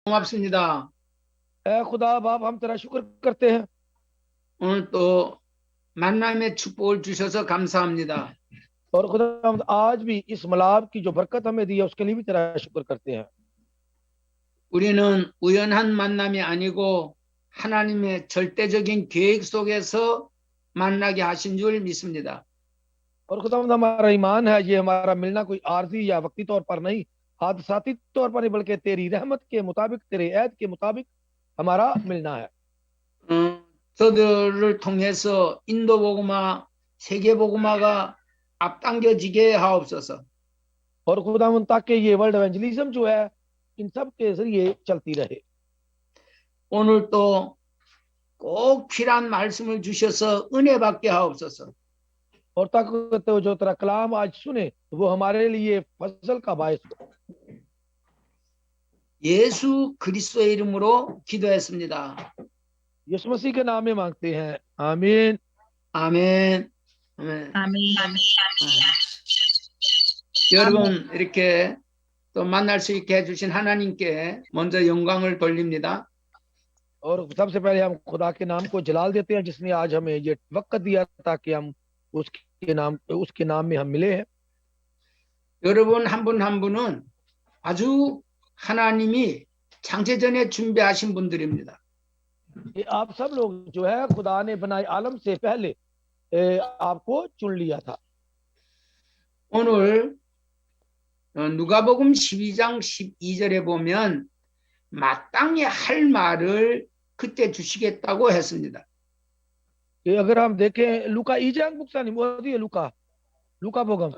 고맙습니다. ऐ खुदा बाप हम तेरा शुक्र करते हैं। 오늘 또 만남의 축복을 주셔서 감사합니다. और खुदा हम आज भी इस मलाब की जो बरकत हमें दी है उसके लिए भी तेरा शुक्र करते हैं। 우리는 우연한 만남이 아니고 하나님의 절대적인 계획 속에서 만나게 하신 줄 믿습니다. और खुदा हमारा ईमान है ये हमारा मिलना कोई आरजी या वक्ती तौर पर नहीं, हादसाती तौर पर नहीं, बल्कि तेरी रहमत के मुताबिक, तेरे ऐद के मुताबिक हमारा मिलना है। 저들을 통해서 인도 복음화, 세계 복음화가 앞당겨지게 하옵소서. और खुदा ताकि ये वर्ल्ड एवेंजलिज्म जो है इन सब के जरिए चलती रहे। 오늘 또 꼭 필요한 말씀을 주셔서 은혜 받게 하옵소서. और ताकि तो जो तेरा कलाम आज सुने वो हमारे लिए फजल का बायस हो। 예수 그리스도의 이름으로 기도했습니다. यीशु मसीह के नाम में मांगते हैं, आमीन। 아멘. 아멘. 아멘. 여러분 이렇게 또 만날 수 있게 해주신 하나님께 먼저 영광을 돌립니다. और सबसे पहले हम खुदा के नाम को जलाल देते हैं जिसने आज हमें ये वक्त दिया ताकि हम उसके नाम में हम मिले हैं। 여러분 한 분 한 분은 아주 하나님이 창세전에 준비하신 분들입니다. ये आप सब लोग जो है खुदा ने बनाए आलम से पहले आपको चुन लिया था। 오늘 누가복음 12장 12절에 보면 마땅히 할 말을 그때 주시겠다고 했습니다. कि अगर हम देखें लूका ईजांग बुक्सानी मोदी है लूका बोगम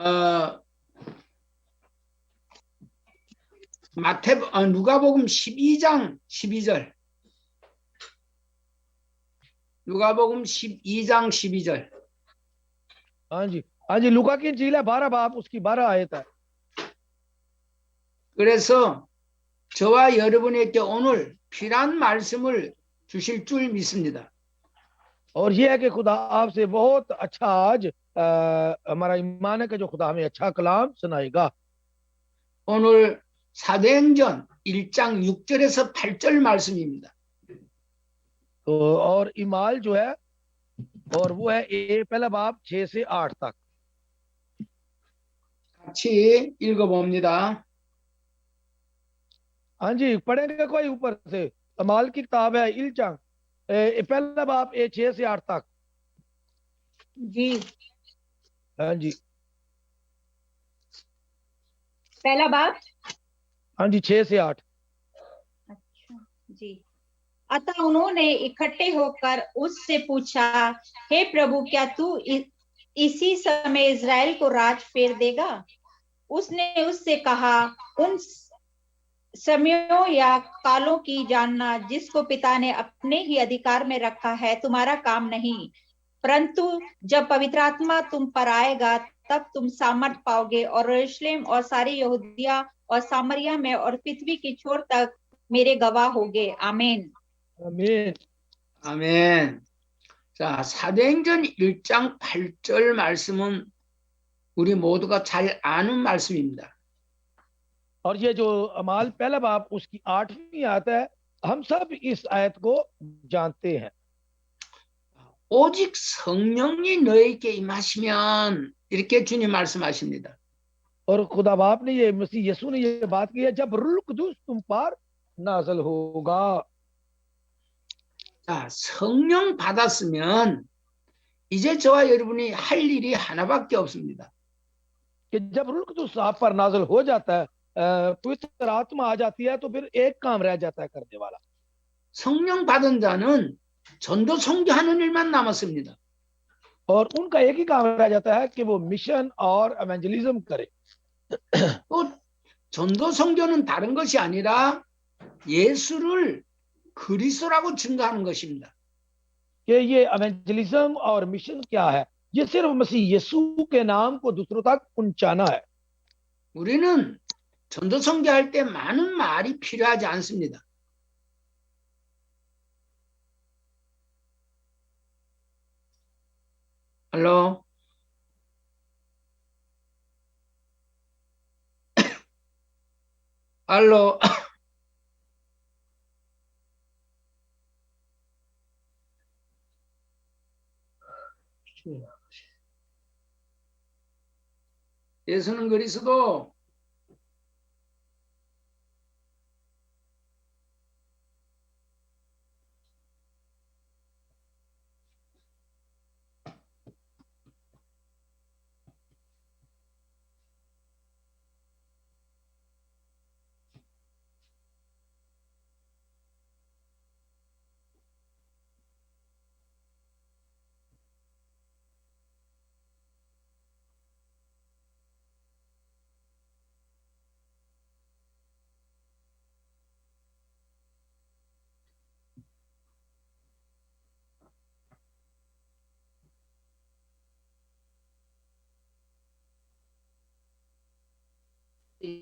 누가복음 12장 12절. 누가복음 12장 12절. हाँ जी लूका की इंजील है 12 बाब उसकी 12 आयत है। 그래서 저와 여러분에게 오늘 필요한 말씀을 주실 줄 믿습니다. और ये है कि खुदा आपसे बहुत अच्छा आज हमारा ईमान है कि जो खुदा हमें अच्छा कलाम सुनाएगा। 오늘 사도행전 1장 6절에서 8절 말씀입니다. तो और इमाल जो है और वो है पहला बाब 6 से 8 तक। 같이 읽어봅니다. हाँ जी पढ़ेंगे कोई ऊपर से। अमाल की किताब है इलचंग पहला बाब 6 से 8 तक। जी हाँ जी पहला बाब। हाँ जी 6 से 8। अच्छा जी। अतः उन्होंने इकट्ठे होकर उससे पूछा, हे प्रभु, क्या तू इसी समय इज़राइल को राज फेर देगा? उसने उससे कहा, उन समयों या कालों की जानना जिसको पिता ने अपने ही अधिकार में रखा है तुम्हारा काम नहीं, परंतु जब पवित्र आत्मा तुम पर आएगा तब तुम सामर्थ पाओगे और यरूशलेम और सारी यहूदिया और सामरिया में और पृथ्वी की छोर तक मेरे गवाह होगे। आमीन। आमीन 아멘. 자, 사도행전 1장 8절 말씀은 우리 모두가 잘 아는 말씀입니다. और ये जो अमाल पहला बाब उसकी 8वीं आयत है, हम सब इस आयत को जानते हैं। 오직 성령이 너에게 임하시면 이렇게 주님 말씀하십니다. और खुदा बाप ने ये मसीह यीशु ने ये बात की है, जब रूह कुदूस तुम पर नाज़िल होगा। 자, 성령 받았으면 이제 저와 여러분이 할 일이 하나밖에 없습니다. कि जब रूह कुदूस आप पर नाज़िल हो जाता है, पवित्र आत्मा आ जाती है, तो फिर एक काम रह जाता है करने वाला। 성령 받은 자는 전도 선교하는 일만 남았습니다. और उनका एक ही काम रह जाता है कि वो मिशन और एवेंजलिज्म करे। 또 전도 선교는 다른 것이 아니라 예수를 그리스도라고 증거하는 것입니다. कि ये एवेंजलिज्म और मिशन क्या है? ये सिर्फ मसीह यीशु के नाम को दूसरों तक पहुंचाना है। 우리는 전도 선교할 때 많은 말이 필요하지 않습니다. 할로? 할로? 예수는 그리스도.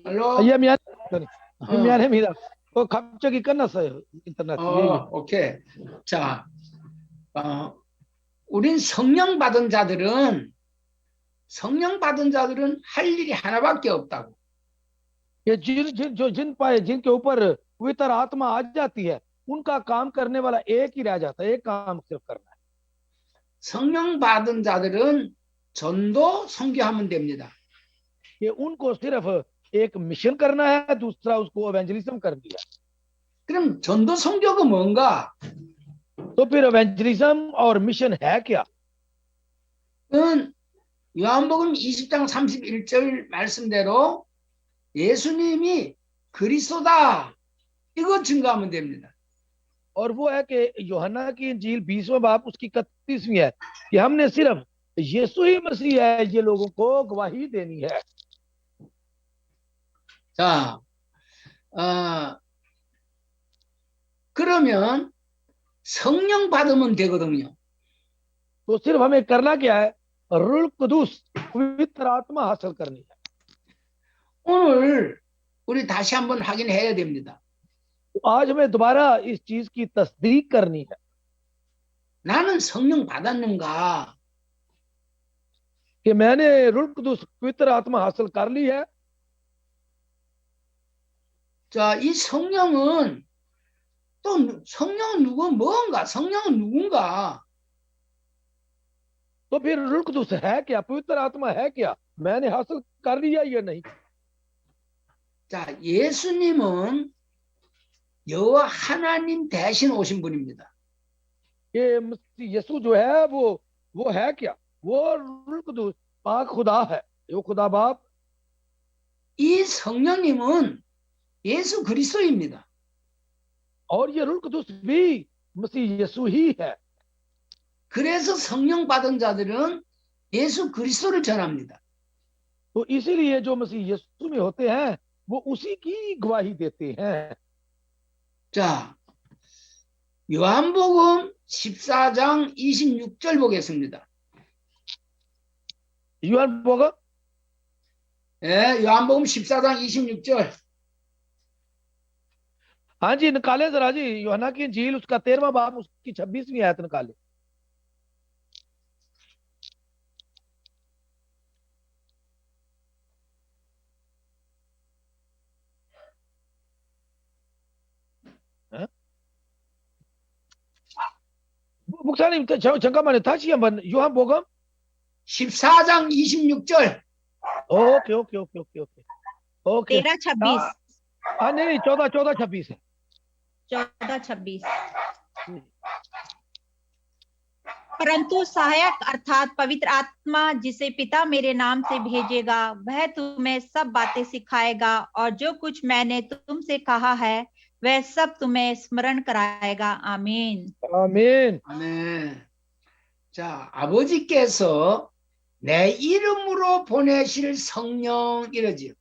알로? 예, 미안. 미안해, 어, 미안. 갑자기 끝났어요. 인터넷. 오케이. 자, 우린 성령 받은 자들은 할 일이 하나밖에 없다고. ये जिन पाए जिनके ऊपर पवित्र आत्मा आ जाती है, उनका काम करने वाला एक ही रह जाता है, एक काम सिर्फ करना है। 성령 받은 자들은 전도 선교하면 됩니다. कि उनको सिर्फ एक मिशन करना है, दूसरा उसको एवेंजलिज्म करनी है। 그럼 전도 선교가 뭔가? तो फिर एवेंजलिज्म और मिशन है क्या? 그건 요한복음 20장 31절 말씀대로 예수님이 그리스도다, 이거 증거하면 됩니다. और वो है कि यूहन्ना की इंजील 20वां बाब उसकी 31वीं है कि हमने सिर्फ यीशु ही मसीह है, ये लोगों को गवाही देनी है। 자, 그러면 성령 받으면 되거든요. तो सिर्फ हमें करना क्या है? रूल कुदूस, पवित्र आत्मा हासिल करनी है। 오늘 우리 다시 한번 확인해야 됩니다. तो आज हमें दोबारा इस चीज की तस्दीक करनी है। 나는 성령 받았는가? कि मैंने रूल कुदूस, पवित्र आत्मा हासिल कर ली है। 자, 이 성령은 성령은 누군가? तो फिर रूल कुदूस है क्या? पवित्र आत्मा है क्या? मैंने हासिल कर लिया या नहीं? 자, 예수님은 여호와 하나님 대신 오신 분입니다. ये यीशु जो है वो है क्या? वो रूल कुदूस पाक खुदा है, वो खुदा बाप। 이 성령님은 예수 그리스도입니다. और ये रूल कुदूस भी मसीह यीशु ही है। 그래서 성령 받은 자들은 예수 그리스도를 전합니다. तो इसीलिए जो मसीह यीशु में होते हैं वो उसी की गवाही देते हैं। 자, 요한복음 14장 26절 보겠습니다. 요한복음 예, 요한복음 14장 26절. हाँ जी, निकाले जरा जी, यूहन्ना की इंजील उसका 13वां बाब उसकी 26वीं आयत निकाले। 목사님 잠깐만요. 다시 한번 요한복음 14장 26절. ओके। 13-26 हाँ नहीं 14-26 है। 14-26 परंतु सहायक अर्थात पवित्र आत्मा जिसे पिता मेरे नाम से भेजेगा, वह तुम्हें सब बातें सिखाएगा और जो कुछ मैंने तुमसे कहा है वह सब तुम्हें स्मरण कराएगा। आमीन। आमीन। 아멘. 자, 아버지께서 내 이름으로 보내실 성령 이러지요.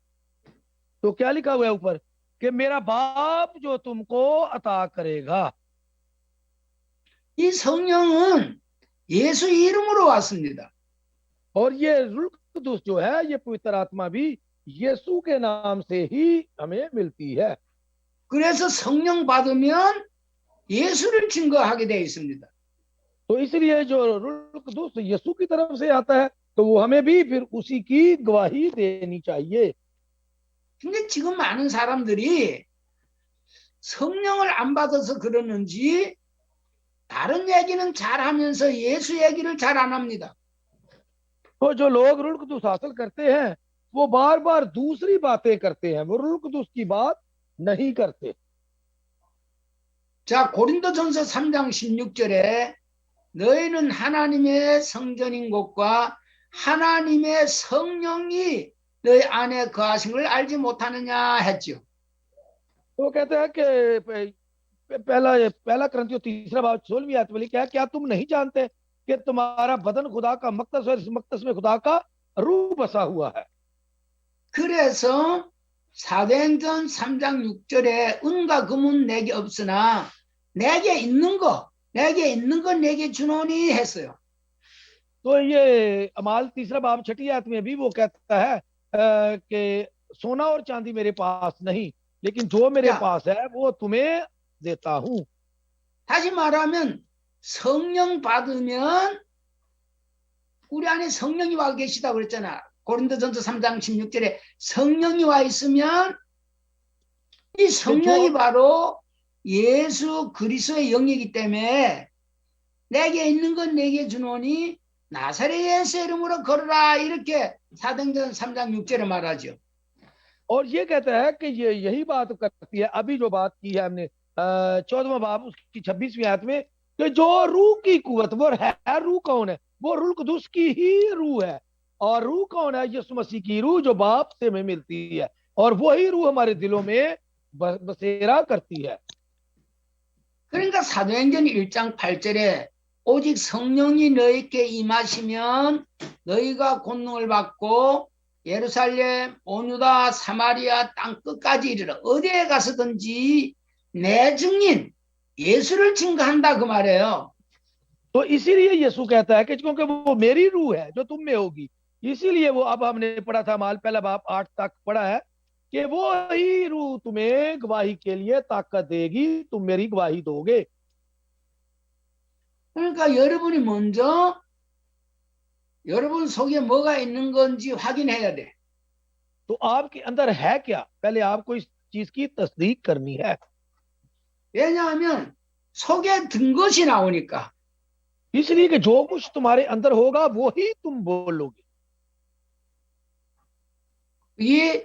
तो क्या लिखा हुआ है ऊपर? कि मेरा बाप जो तुमको अता करेगा। 이 성령은 예수 이름으로 왔습니다. और ये रूह कुदूस जो है, ये पवित्र आत्मा भी यीशु के नाम से ही हमें मिलती है। 그래서 성령 받으면 예수를 증거하게 되어 있습니다. तो इसलिए जो रूह कुदूस यीशु की तरफ से आता है तो वो हमें भी फिर उसी की गवाही देनी चाहिए। 근데 지금 많은 사람들이 성령을 안 받아서 그러는지 다른 얘기는 잘 하면서 예수 얘기를 잘 안 합니다. तो जो लोग रुल्क दुस हासिल करते हैं वो बार बार दूसरी बातें करते हैं, वो रुल्क दुस की बात नहीं करते। 자, 고린도전서 3장 16절에 너희는 하나님의 성전인 것과 하나님의 성령이 너희 안에 거하신 걸 알지 못하느냐 했죠. तो कहते हैं कि पहला पहला करंथियों 3 बाब 16वीं आयत में लिखा है, क्या तुम नहीं जानते कि तुम्हारा बदन खुदा का मकदस है, इस मकदस में खुदा का रूह बसा हुआ है। 그래서 사도행전 3장 6절에 은과 금은 내게 없으나 내게 있는 거 내게 주노니 했어요. तो ये अमाल 3 बाब 6ठी आयत में भी वो कहता है कि सोना और चांदी मेरे पास नहीं, लेकिन जो मेरे क्या? पास है वो तुम्हें देता हूँ। 다시 말하면 성령 받으면 우리 안에 성령이 와 계시다고 그랬잖아. 고린도전서 3장 16절에 성령이 와 있으면 이 성령이 바로 예수 그리스도의 영이기 때문에 내게 있는 건 내게 주노니 나사렛 예수의 이름으로 걸어라, 이렇게 사도행전 3장 6절에 말하죠. और ये कहता है कि ये यही बात करती है, अभी जो बात की है हमने 14वां बाब उसकी 26वीं आयत में, कि जो रूह की कुवत, वो है रूह कौन है? वो रुल्क दुस की ही रूह है। और रूह कौन है? यीशु मसीह की रूह जो बाप से हमें मिलती है, और वही रूह हमारे दिलों में बसेरा करती है। 그러니까 사도행전 1장 8절에 오직 성령이 너희께 임하시면 너희가 권능을 받고 예루살렘, 온유다, 사마리아 땅 끝까지 이르러 어디에 가서든지 내 증인 예수를 증거한다, 그 말이에요. तो इसीलिए यीशु कहता है कि क्योंकि वो मेरी रूह है जो तुम में होगी, इसीलिए वो, अब हमने पढ़ा था माल 1 बाब 8 तक पढ़ा है कि वो ही रूह तुम्हें गवाही के लिए ताकत देगी, तुम मेरी गवाही दोगे। 그러니까 여러분이 먼저 여러분 속에 뭐가 있는 건지 확인해야 돼. तो आपके अंदर है क्या, पहले आपको इस चीज की तस्दीक करनी है। 왜냐하면 속에 든 것이 나오니까. इसलिए कि जो कुछ तुम्हारे अंदर होगा वो ही तुम बोलोगे। 이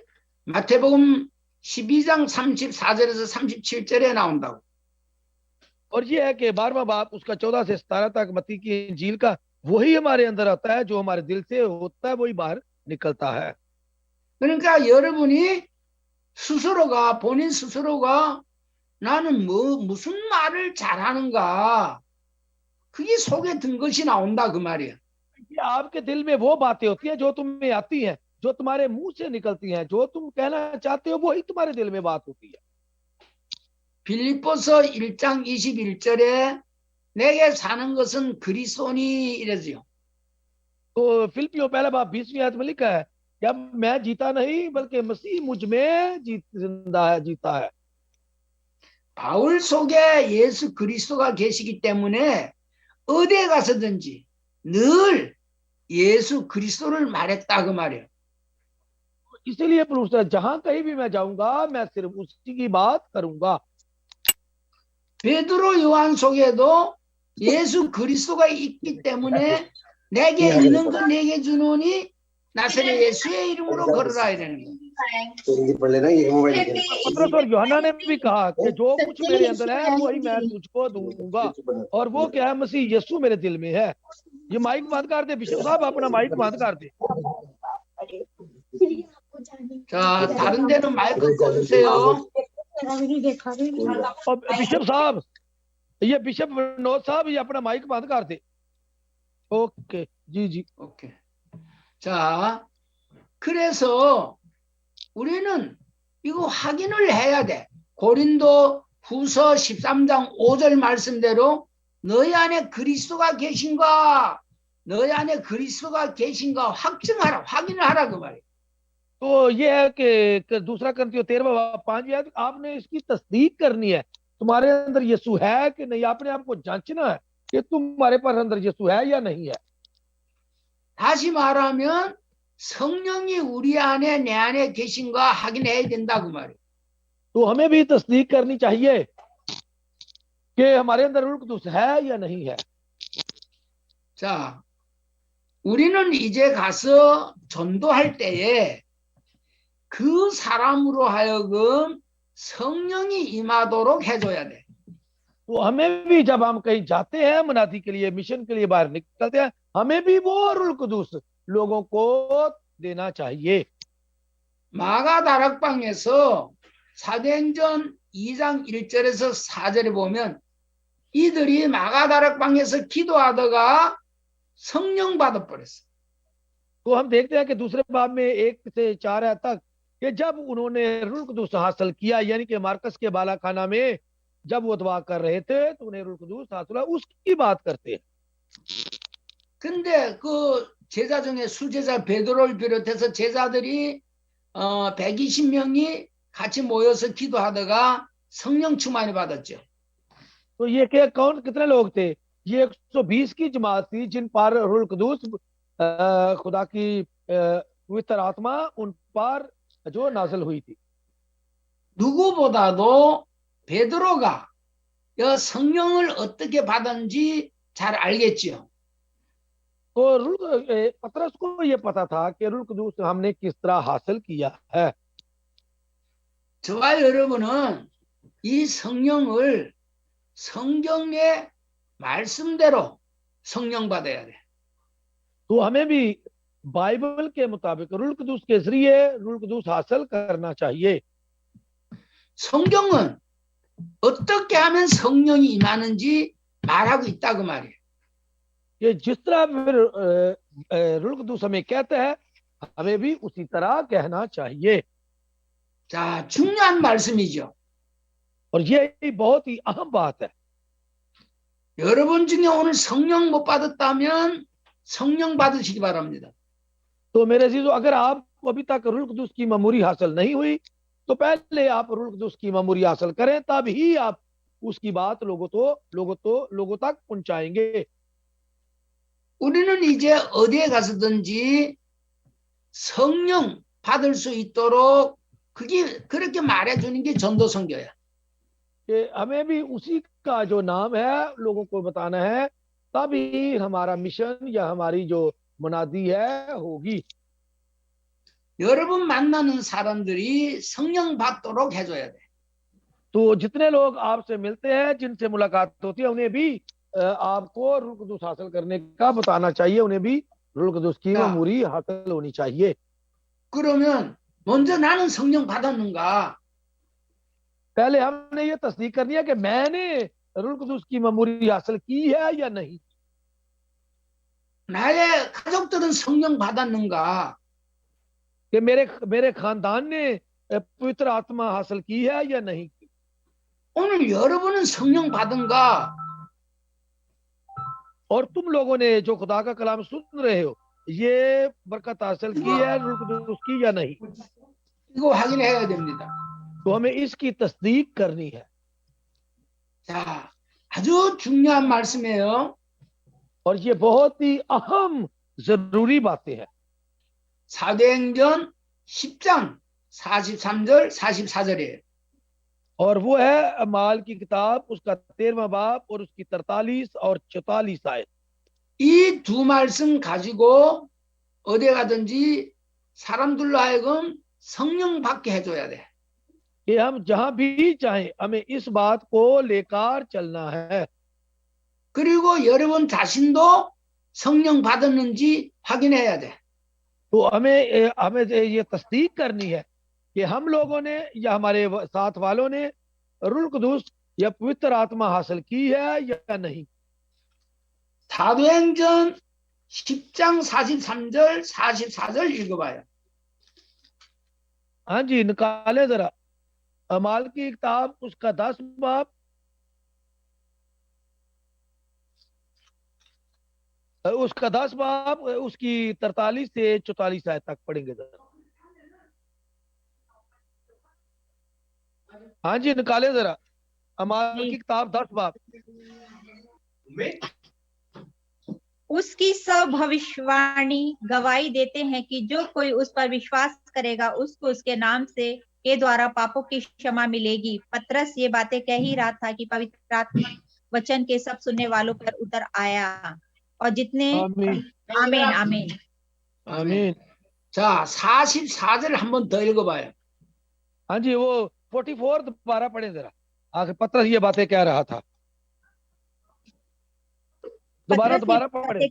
마태복음 12장 34절에서 37절에 나온다고. और ये है कि 12वां बाब उसका 14 से 17 तक मत्ती की इंजील का, वही हमारे अंदर आता है, जो हमारे दिल से होता है वही बाहर निकलता है। 그러니까 여러분이 스스로가, 본인 스스로가 나는 무슨 말을 잘하는가, 그게 속에 든 것이 나온다, 그 말이야. ये आपके दिल में वो बातें होती हैं जो तुम्हें आती हैं, जो तुम्हारे मुंह से निकलती हैं, जो तुम कहना चाहते हो वही तुम्हारे दिल में बात होती है। 빌립보서 1장 21절에 내게 사는 것은 그리스도니 이러지요. तो फिलिपियों 1 बाब 20वीं आयत में लिखा है कि अब मैं जीता नहीं बल्कि मसीह मुझ में जीता है। 바울 속에 예수 그리스도가 계시기 때문에 어디에 가서든지 늘 예수 그리스도를 말했다, 그 말이에요. इसीलिए पौलुस जहां कहीं भी मैं जाऊंगा मैं सिर्फ उसी की बात करूंगा। 베드로, 요한 속에도 예수 그리스도가 있기 때문에 내게 있는 거 내게 주노니 나사렛 예수의 이름으로 걸어라 이러는 거예요. पतरस और यूहन्ना ने भी कहा कि जो कुछ मेरे अंदर है वही मैं तुझको दूंगा, और वो क्या है? मसीह यीशु मेरे दिल में है। ये माइक बंद कर दे बिशप साहब, अपना माइक बंद कर दे। 자, 다른 데는 마이크 꺼주세요. और बिशप साहब, ये बिशप विनोद साहब, ये अपना माइक बंद कर दे। ओके जी। 오케이. 자, 그래서 우리는 이거 확인을 해야 돼. 고린도 후서 13장 5절 말씀대로 너희 안에 그리스도가 계신가, 너희 안에 그리스도가 계신가 확증하라, 확인을 하라, 그 말이에요. तो ये है कि दूसरा करंथियों 13 बाब 5 आपने इसकी तस्दीक करनी है, तुम्हारे अंदर यीशु है कि नहीं। आपने आपको जांचना है कि तुम्हारे पास अंदर यीशु है या नहीं है। 다시 말하면 성령이 우리 안에, 내 안에 계신가 확인해야 된다, 그 말이에요. तो हमें भी तस्दीक करनी चाहिए कि हमारे अंदर रुल्क दुस है या नहीं है। 자, 우리는 이제 가서 전도할 때에 그 사람으로 하여금 성령이 임하도록 해줘야 돼. तो हमें भी जब हम कहीं जाते हैं मनादी के लिए, मिशन के लिए बाहर निकलते हैं, हमें भी वो रूल कुदूस लोगों को देना चाहिए। 마가 다락방에서 사도행전 2장 1절에서 4절에 보면 이들이 마가 다락방에서 기도하다가 성령 받아버렸어. तो हम देखते हैं कि दूसरे बाब में 1 से 4 आयत तक कि जब उन्होंने रूल कुदूस हासिल किया, यानी कि मार्कस के बालाखाना में जब वो दुआ कर रहे थे तो उन्हें रूल कुदूस हासिल हुआ, उसकी बात करते हैं। 근데 그 제자 중에 수제자 베드로를 비롯해서 제자들이 120명이 같이 모여서 기도하다가 성령 충만을 받았죠. तो ये क्या कौन कितने लोग थे? ये 120 की जमात थी जिन पर रूल कुदूस खुदा की पवित्र आत्मा उन पर जो नाजिल हुई थी। 누구보다도 베드로가 성령을 어떻게 받은지 잘 알겠죠. तो पतरस को ये पता था कि रूल कुदूस हमने किस तरह हासिल किया है। 저와 여러분은 이 성령을 성경의 말씀대로 성령 받아야 돼. तो हमें भी बाइबल के मुताबिक रूल कुदूस के जरिए रूल कुदूस हासिल करना चाहिए। 성경은 어떻게 하면 성령이 임하는지 말하고 있다 그 말이에요. ये जिस तरह फिर रूल कुदूस हमें कहते हैं, हमें भी उसी तरह कहना चाहिए। 자, 중요한 말씀이죠. और ये बहुत ही अहम बात है। 여러분 중에 오늘 성령 못 받았다면 성령 받으시기 바랍니다. तो मेरे अजीजों, अगर आपको अभी तक रूल कुदूस की ममूरी हासिल नहीं हुई तो पहले आप रूल कुदूस की ममूरी हासिल करें, तब ही आप उसकी बात लोगों तक पहुंचाएंगे। 우리는 이제 어디에 가서든지 성령 받을 수 있도록 그렇게 말해주는 게 전도 선교야. कि हमें भी उसी का जो नाम है लोगों को बताना है, तभी हमारा मिशन या हमारी जो मुनादी है होगी। 여러분 만나는 사람들이 성령 받도록 해줘야 돼. तो जितने लोग आपसे मिलते हैं, जिनसे मुलाकात होती है, उन्हें भी आपको रूल कुदूस हासिल करने का बताना चाहिए, उन्हें भी रूल कुदूस की ममूरी हासिल होनी चाहिए। 그러면 먼저 나는 성령 받았는가? पहले हमने ये तस्दीक करनी है कि मैंने रूल कुदूस की ममूरी हासिल की है या नहीं। 나의 가족들은 성령 받았는가? कि मेरे खानदान ने पवित्र आत्मा हासिल की है या नहीं। 오늘 여러분은 성령 받은가? और तुम लोगों ने जो खुदा का कलाम सुन रहे हो, ये बरकत हासिल की है रूल कुदूस की या नहीं। 이거 확인해야 됩니다. तो हमें इसकी तस्दीक करनी है। 자, 아주 중요한 말씀이에요. और ये बहुत ही अहम जरूरी बातें हैं। 사도행전 10장 43절 44절이에요. और वो है अमाल की किताब, उसका 13वां बाब और उसकी 43 और 44 आयत। 이 두 말씀 가지고 어디 가든지 사람들로 하여금 성령 받게 해줘야 돼. कि हम जहां भी चाहें हमें इस बात को लेकर चलना है। 그리고 여러분 자신도 성령 받았는지 확인해야 돼. तो हमें ये तस्दीक करनी है कि हम लोगों ने या हमारे साथ वालों ने रूल कुदूस या पवित्र आत्मा हासिल की है या नहीं। 사도행전 10장 43절 44절 읽어봐요. हाँ जी, निकाले जरा अमाल की किताब, उसका 10 बाब, उसका 10 बाब, उसकी 43 से 44 आयत तक पढ़ेंगे जरा। हाँ जी, निकाले जरा अमाल की किताब 10 बाब। उसकी सब भविष्यवाणी गवाही देते हैं कि जो कोई उस पर विश्वास करेगा उसको उसके नाम से के द्वारा पापों की क्षमा मिलेगी। पतरस ये बातें कह ही रहा था कि पवित्र आत्मा वचन के सब सुनने वालों पर उतर आया। और जितने आमीन आमीन आमीन। आमीन। 자, 44절 한번 더 읽어봐요. हाँ जी, वो 44 दोबारा पढ़े जरा। आखिर पत्रस ये बातें कह रहा था, दोबारा पतरस ये दोबारा पढ़े।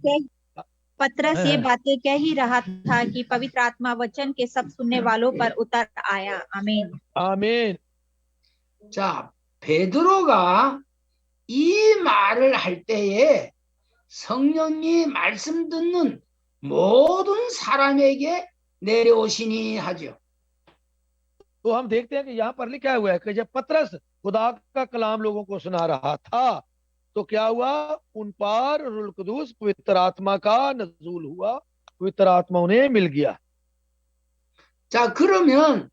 पतरस ये हाँ, बातें कह ही रहा था कि पवित्र आत्मा वचन के सब सुनने वालों पर उतर आया। आमीन। आमीन। 자, 베드로가 이 말을 할 때에 성령이 말씀 듣는 모든 사람에게 내려오시니 하죠. तो हम देखते हैं कि यहाँ पर लिखा हुआ है कि जब पतरस खुदा का कलाम लोगों को सुना रहा था तो क्या हुआ, उन पर रूह कुदूस पवित्र आत्मा का नजूल हुआ, पवित्र आत्मा उन्हें मिल गया। 자, 그러면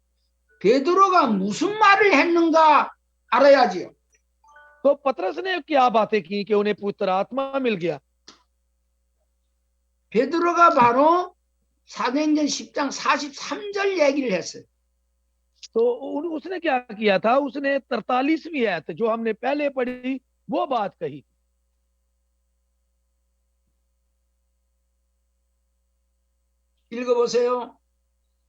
베드로가 무슨 말을 했는가 알아야지요. तो पतरस ने क्या बातें की कि उन्हें पवित्र आत्मा मिल गया। 베드로가 바로 사도행전 10장 43절 얘기를 했어요. तो उसने क्या किया था, उसने 43वीं आयत जो हमने पहले पढ़ी वो बात कही। 읽어보세요.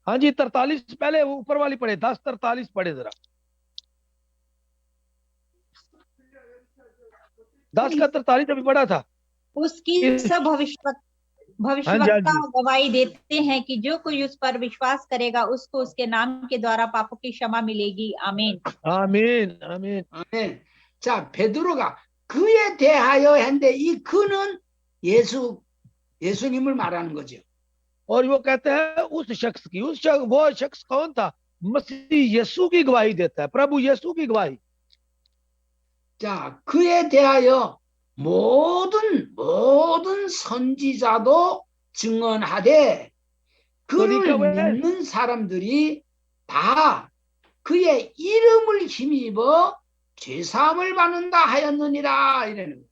हाँ जी, 43 पहले वो ऊपर वाली पढ़े, 10:43 पढ़े जरा। 10 का 43 अभी पढ़ा था। उसकी सब भविष्यवक्ता गवाही देते हैं कि जो कोई उस पर विश्वास करेगा उसको उसके नाम के द्वारा पापों की क्षमा मिलेगी। आमीन आमीन आमीन 아멘. 자, 베드로가 그에 대하여 했는데 이 그는 예수님을 말하는 거죠. और वो कहते हैं उस शख्स की, वो शख्स कौन था, मसीह यीशु की गवाही देता है, प्रभु यीशु की गवाही। 자, 그에 대하여 모든 선지자도 증언하되 그를 믿는 사람들이 다 그의 이름을 힘입어 죄사함을 받는다 하였느니라 이래는 거예요.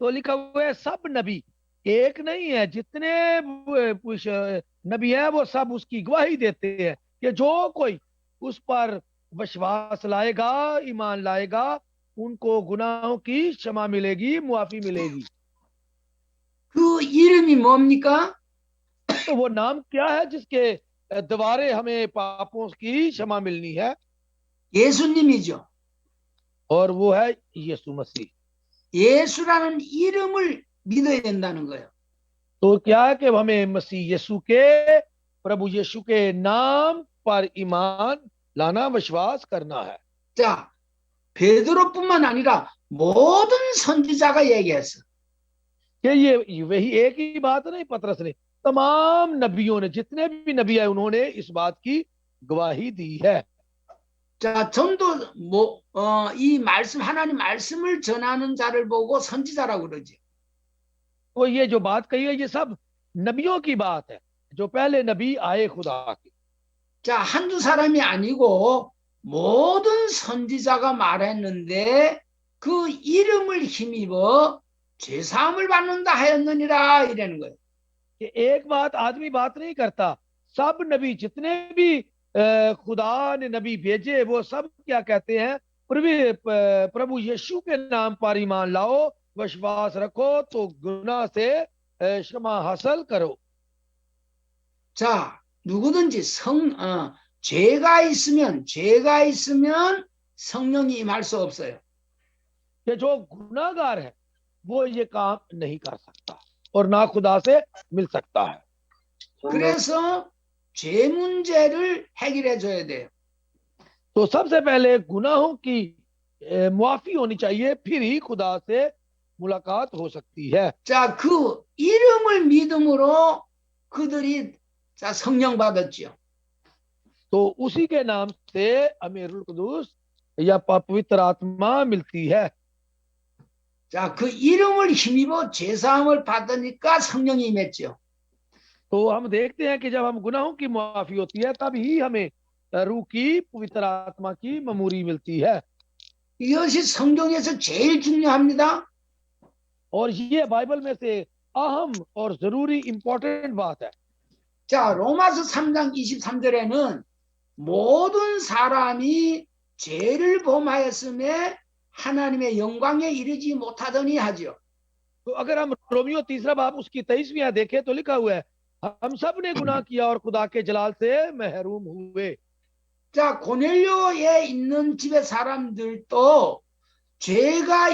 तो लिखा हुआ है सब नबी, एक नहीं है, जितने नबी हैं वो सब उसकी गवाही देते हैं कि जो कोई उस पर विश्वास लाएगा, ईमान लाएगा, उनको गुनाहों की क्षमा मिलेगी, मुआफी मिलेगी। 그 이름이 뭡니까? तो वो नाम क्या है जिसके द्वारे हमें पापों की क्षमा मिलनी है? 예수님이죠. और वो है यीशु मसीह। 예수라는 이름을 믿어야 된다는 거예요. तो क्या है कि हमें मसीह यीशु के, प्रभु यीशु के नाम पर ईमान लाना, विश्वास करना है। 자, 베드로뿐만 아니라 모든 선지자가 얘기했어. कि ये वही एक ही बात नहीं, पतरस ने, तमाम नबियों ने, जितने भी नबी है उन्होंने इस बात की गवाही दी है। 자, 전도 이 말씀 하나님 말씀을 전하는 자를 보고 선지자라고 그러지. तो ये जो बात कही है ये सब नबियों की बात है, जो पहले नबी आए खुदा के। 자, 한두 사람이 아니고 모든 선지자가 말했는데 그 이름을 힘입어 죄사함을 받는다 하였느니라 이라는 거예요. कि एक बात आदमी बात नहीं करता, सब नबी जितने भी खुदा ने नबी भेजे वो सब क्या कहते हैं, प्रभु यीशु के नाम पर ईमान लाओ, विश्वास रखो तो गुनाह से क्षमा हासिल करो। 자, 누구든지 죄가 있으면 성령이 임할 수 없어요. कि जो गुनाहगार है वो ये काम नहीं कर सकता और ना खुदा से मिल सकता है। 그래서 죄 문제를 해결해 줘야 돼요. तो सबसे पहले गुनाहों की मुआफी होनी चाहिए, फिर ही खुदा से मुलाकात हो सकती है। 자, 그 이름을 믿음으로 그들이 자, 성령 받았죠. तो उसी के नाम से हमें रूह कुदूस या पवित्र आत्मा मिलती है। 자, 그 이름을 힘입어 죄사함을 받으니까 성령이 임했죠. तो हम देखते हैं कि जब हम गुनाहों की मुआफी होती है तब ही हमें रूह की, पवित्र आत्मा की ममूरी मिलती है। 이것이 성경에서 제일 중요합니다. और ये बाइबल में से अहम और जरूरी इंपॉर्टेंट बात है। 자, 로마서 3장 23절에는 모든 사람이 죄를 범하였음에 하나님의 영광에 이르지 못하더니 하죠. तो अगर हम रोमियो 3 बाब उसकी 23वीं आयत देखें तो लिखा हुआ है, हम सब ने गुनाह किया और खुदा के जलाल से महरूम हुए। 자, 고넬료에 있는 집의 사람들도 죄가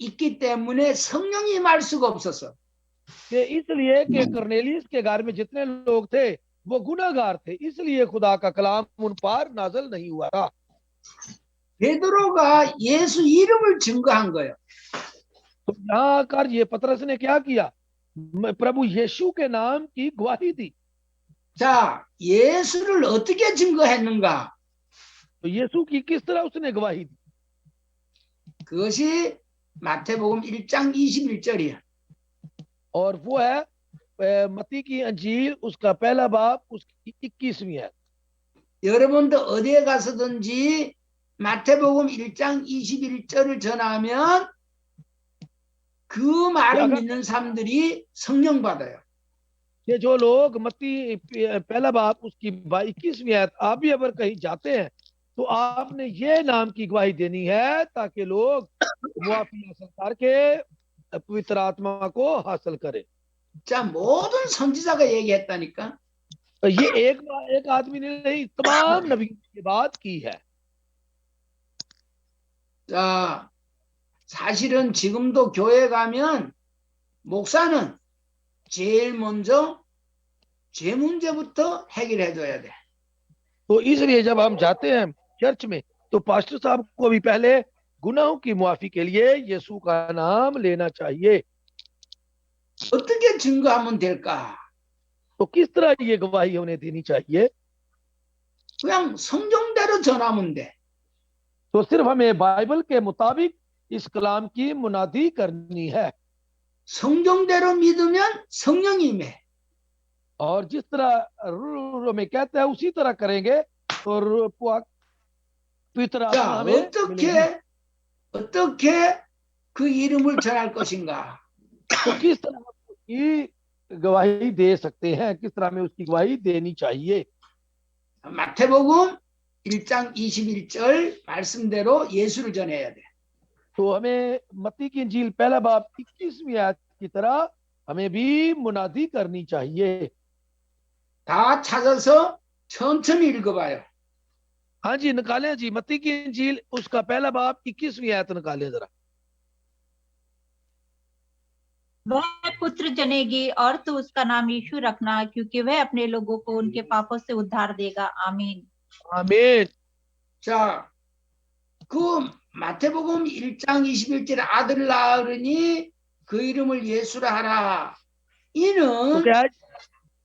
있기 때문에 성령이 임할 수가 없었어. कि इसलिए कि करनेलियस के घर में जितने लोग थे वो गुनाहगार थे, इसलिए खुदा का कलाम उन पर नाजल नहीं हुआ था। 베드로가 예수 이름을 증거한 거예요. तो यहाँ आकर ये पतरस ने क्या किया, प्रभु यीशु के नाम की गवाही दी। 자, 예수를 어떻게 증거했는가? तो यीशु की किस तरह उसने गवाही दी? 그것이 마태복음 1장 21절이야. और वो है मत्ती की अंजील उसका 1 बाब उसकी 21वीं है। 여러분도 어디에 가서든지 마태복음 1장 21절을 전하면 그 말을 믿는 사람들이 성령 받아요. ये जो लोग मत्ती 1 बाब उसकी 21वीं आयत आप भी अगर कहीं जाते हैं तो आपने ये नाम की गवाही देनी है ताकि लोग मुआफी हासिल करके पवित्र आत्मा को हासिल करें। 자, 모든 선지자가 얘기했다니까. ये एक आदमी ने नहीं, तमाम नबी की बात की है। 자, 사실은 지금도 교회 가면 목사는 제일 먼저 죄 문제부터 해결해 줘야 돼. तो इसलिए जब हम जाते हैं चर्च में तो पास्टर साहब को भी पहले गुनाहों की मुआफी के लिए यीशु का नाम लेना चाहिए। 어떻게 증거하면 될까? तो किस तरह ये गवाही उन्हें देनी चाहिए? 그냥 성경대로 전하면 돼. तो सिर्फ हमें बाइबल के मुताबिक इस कलाम की मुनादी करनी है। 성경대로 믿으면 성령이 임해. और जिस तरह में कहते हैं उसी तरह करेंगे तो पवित्र आत्मा 자, हमें मिलेगी। 어떻게 그 이름을 전할 것인가? तो किस तरह उसकी गवाही दे सकते हैं, किस तरह में उसकी गवाही देनी चाहिए? 마태복음 1장 21절 말씀대로 예수를 전해야 돼. तो हमें मत्ती की इंजील 1 बाब 21वीं आयत की तरह हमें भी मुनादी करनी चाहिए। 다 찾아서 천천히 읽어봐요. हाँ जी निकालें जी, मत्ती की इंजील उसका 1 बाब 21वीं आयत निकालें जरा। वह पुत्र जनेगी और तू उसका नाम यीशु रखना, क्योंकि वह अपने लोगों को उनके पापों से उद्धार देगा। आमीन। आमीन। 자, 그 마태복음 1장 21절 아들 낳으니 그 이름을 예수라 하라. 이는 तो क्या है?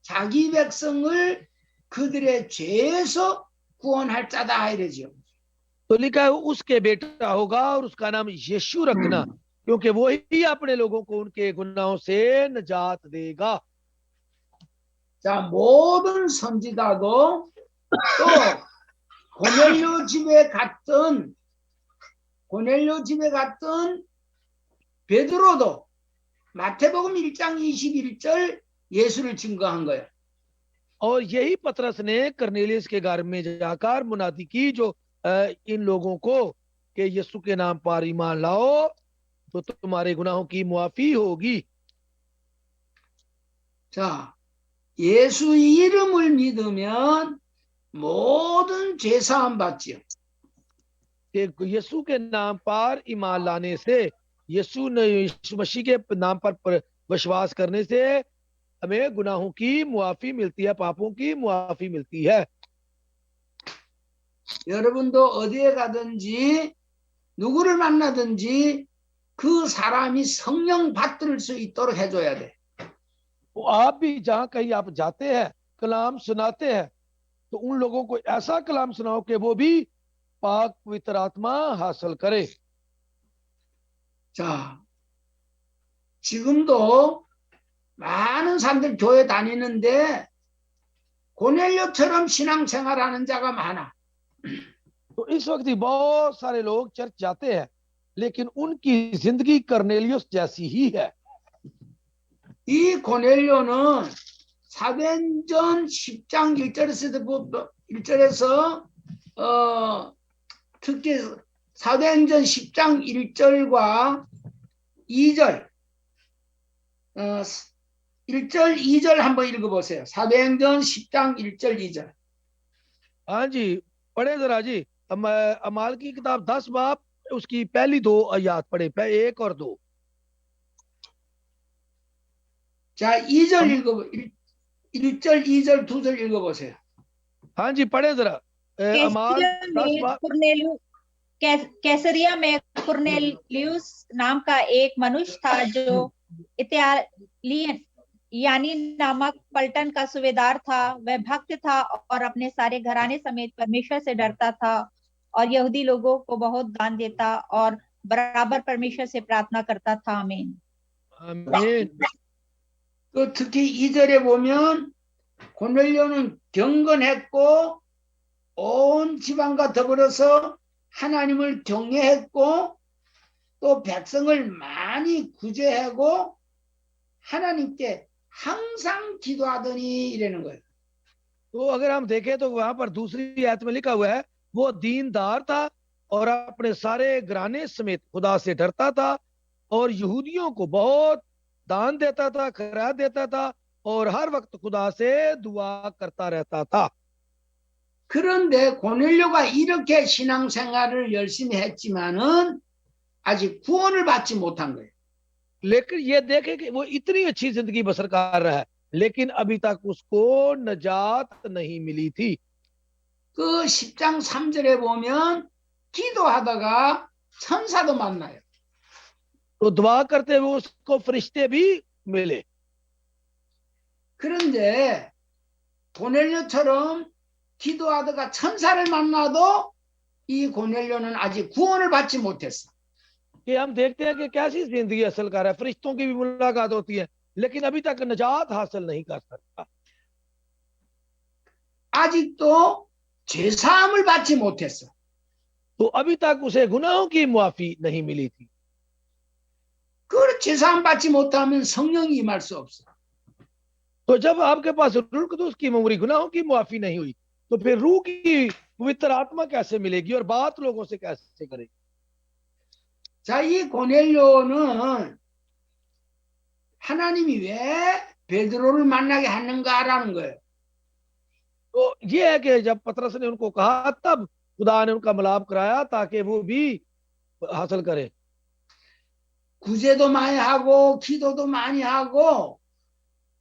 자기 백성을 그들의 죄에서 구원할 자다 이러죠. तो लिखा है उसके बेटा होगा और उसका नाम यीशु रखना, क्योंकि वो ही अपने लोगों को उनके गुनाहों से निजात देगा। 자, 모든 선지자도 또 고넬료 집에 갔던 베드로도 마태복음 1장 21절 예수를 증거한 거예요. और यही पतरस ने करनेलियस के घर में जाकर मुनादी की जो इन लोगों को कि यीशु के नाम पर ईमान लाओ तो तुम्हारे गुनाहों की मुआफी होगी। 자, 예수 이름을 믿으면 모든 죄 사함 받지요. कि यीशु के नाम पर ईमान लाने से, यीशु मसीह के नाम पर विश्वास करने से हमें गुनाहों की मुआफी मिलती है, पापों की मुआफी मिलती है। 여러분도 어디에 가든지 누구를 만나든지 그 사람이 성령 받들 수 있도록 해줘야 돼. तो आप भी जहां कहीं आप जाते हैं कलाम सुनाते हैं तो उन लोगों को ऐसा कलाम सुनाओ कि वो भी पाक पवित्र आत्मा हासिल करे। 자, 지금도 많은 사람들 교회 다니는데 고넬료처럼 신앙생활하는 자가 많아. तो इस वक्त भी बहुत सारे लोग चर्च जाते हैं लेकिन उनकी जिंदगी करनेलियस जैसी ही है। 이 고넬료는 사도행전 10장 1절에서 특히 사도행전 10장 1절과 2절 1절 2절 한번 읽어보세요. 사도행전 10장 1절 2절. हाँ जी, पढ़े जरा जी। अमाल की किताब 10 बाब उसकी पहली 2 आयत पढ़े, 1 और 2। 자, 2절 हम, 1절 2절 2절 읽어보세요. हाँ जी पढ़े जरा। अमाल 10 बाब। कैसरिया में कुरनेलियुस नाम का एक मनुष्य था जो इतालियन यानी नामक पलटन का सूबेदार था। वह भक्त था और अपने सारे घराने समेत परमेश्वर से डरता था और यहूदी लोगों को बहुत दान देता और बराबर परमेश्वर से प्रार्थना करता था। आमीन। आमीन। 또 특히 2절에 보면 고넬료는 경건했고 온 지방과 더불어서 하나님을 경외했고 또 백성을 많이 구제하고 하나님께 항상 기도하더니 이라는 거예요. तो अगर हम देखें तो वहां पर दूसरी आयत में लिखा हुआ है वो दीनदार था और अपने सारे घराने समेत खुदा से डरता था और यहूदियों को बहुत दान देता था, खैरात देता था और हर वक्त खुदा से दुआ करता रहता था। 그런데 고넬료가 이렇게 신앙생활을 열심히 했지만은 아직 구원을 받지 못한 거예요. लेकिन ये देखे कि वो इतनी अच्छी जिंदगी बसर कर रहा है लेकिन अभी तक उसको नजात नहीं मिली थी। 그 10장 3절에 보면 기도하다가 천사도 만나요. तो दुआ करते हुए उसको फरिश्ते भी मिले। 그런데 고넬료처럼 기도하다가 천사를 만나도 이 고넬료는 아직 구원을 받지 못했어. कि हम देखते हैं कि कैसी जिंदगी असल कर रहा है, फरिश्तों की भी मुलाकात होती है लेकिन अभी तक नजात हासिल नहीं कर सकता। 아직도 죄사함을 받지 못했어. तो अभी तक उसे गुनाहों की मुआफी नहीं मिली थी। 그 죄사함 받지 못하면 성령이 임할 수 없어. तो जब आपके पास रूह कुदूस की मेमोरी गुनाहों की मुआफी नहीं हुई तो फिर रूह की पवित्र आत्मा कैसे मिलेगी और बात लोगों से कैसे करेगी। 자, 이 고넬료는 하나님이 왜 베드로를 만나게 하는가라는 거예요. तो ये है कि जब पतरस ने उनको कहा तब खुदा ने उनका मिलाप कराया ताकि वो भी हासिल करे। 구제도 많이 하고 기도도 많이 하고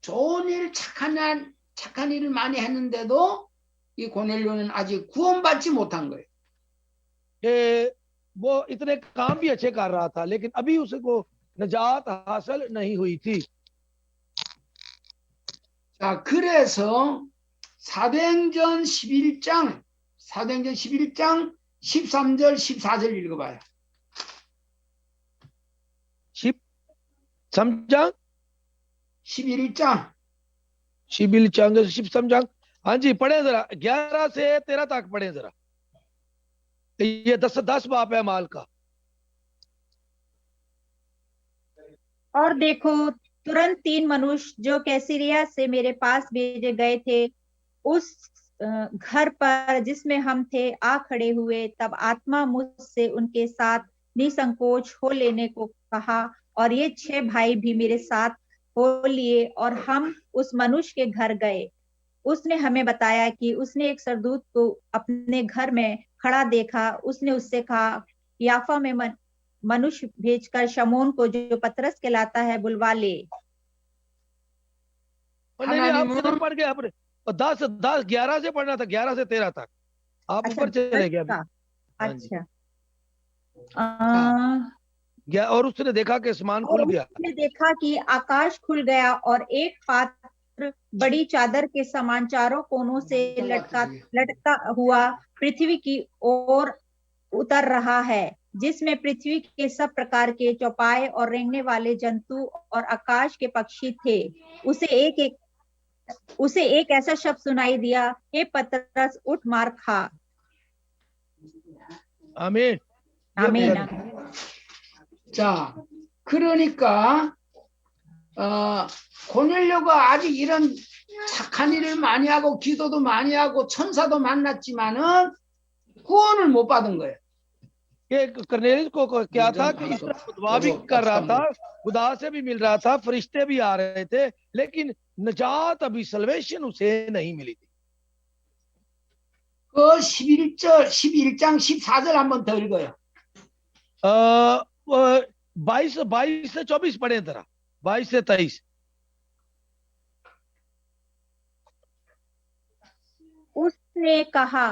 좋은 일, 착한 일을 많이 했는데도 이 고넬료는 아직 구원받지 못한 거예요. कि वो इतने काम भी अच्छे कर रहा था लेकिन अभी उसको नजात हासिल नहीं हुई थी। 자, 그래서 사도행전 11장 13절 14절 읽어봐요. 13장 11장 13장। हाँ जी पढ़े जरा, 11 से 13 तक पढ़े जरा। ये 10 बाप है माल का। और देखो तुरंत 3 मनुष्य जो कैसरिया से मेरे पास भेजे गए थे उस घर पर जिसमें हम थे आ खड़े हुए। तब आत्मा मुझसे उनके साथ निसंकोच हो लेने को कहा और ये 6 भाई भी मेरे साथ हो लिए और हम उस मनुष्य के घर गए। उसने हमें बताया कि उसने एक सरदूत को अपने घर में खड़ा देखा। उसने उससे कहा याफा में मनुष्य भेजकर शमौन को जो पतरस कहलाता है बुलवा ले। आप किधर पढ़ गए अपने? 11 से पढ़ना था, 11 से 13 तक आप ऊपर चले गए। अच्छा और उसने देखा कि आसमान खुल गया। उसने देखा कि आकाश खुल गया और एक पात्र बड़ी चादर के समान चारों कोनों से लटका हुआ पृथ्वी की ओर उतर रहा है जिसमें पृथ्वी के सब प्रकार के चौपाए और रेंगने वाले जंतु और आकाश के पक्षी थे। उसे एक ऐसा शब्द सुनाई दिया, हे पतरस उठ मार खा। 아멘. 아멘. 자, 그러니까 고넬료가 아직 이런 착한 일을 많이 하고 기도도 많이 하고 천사도 만났지만은 구원을 못 받은 거예요. कि करनेलियस को क्या था कि इसने खुदवा भी कर रहा था, खुदा से भी मिल रहा था, फरिश्ते भी आ रहे थे, लेकिन नजात अभी सल्वेशन उसे नहीं मिली थी। 그 11장 14절 한번 더 읽어요. 22 से 24 पढ़े जरा, 22 से 23। उसने कहा,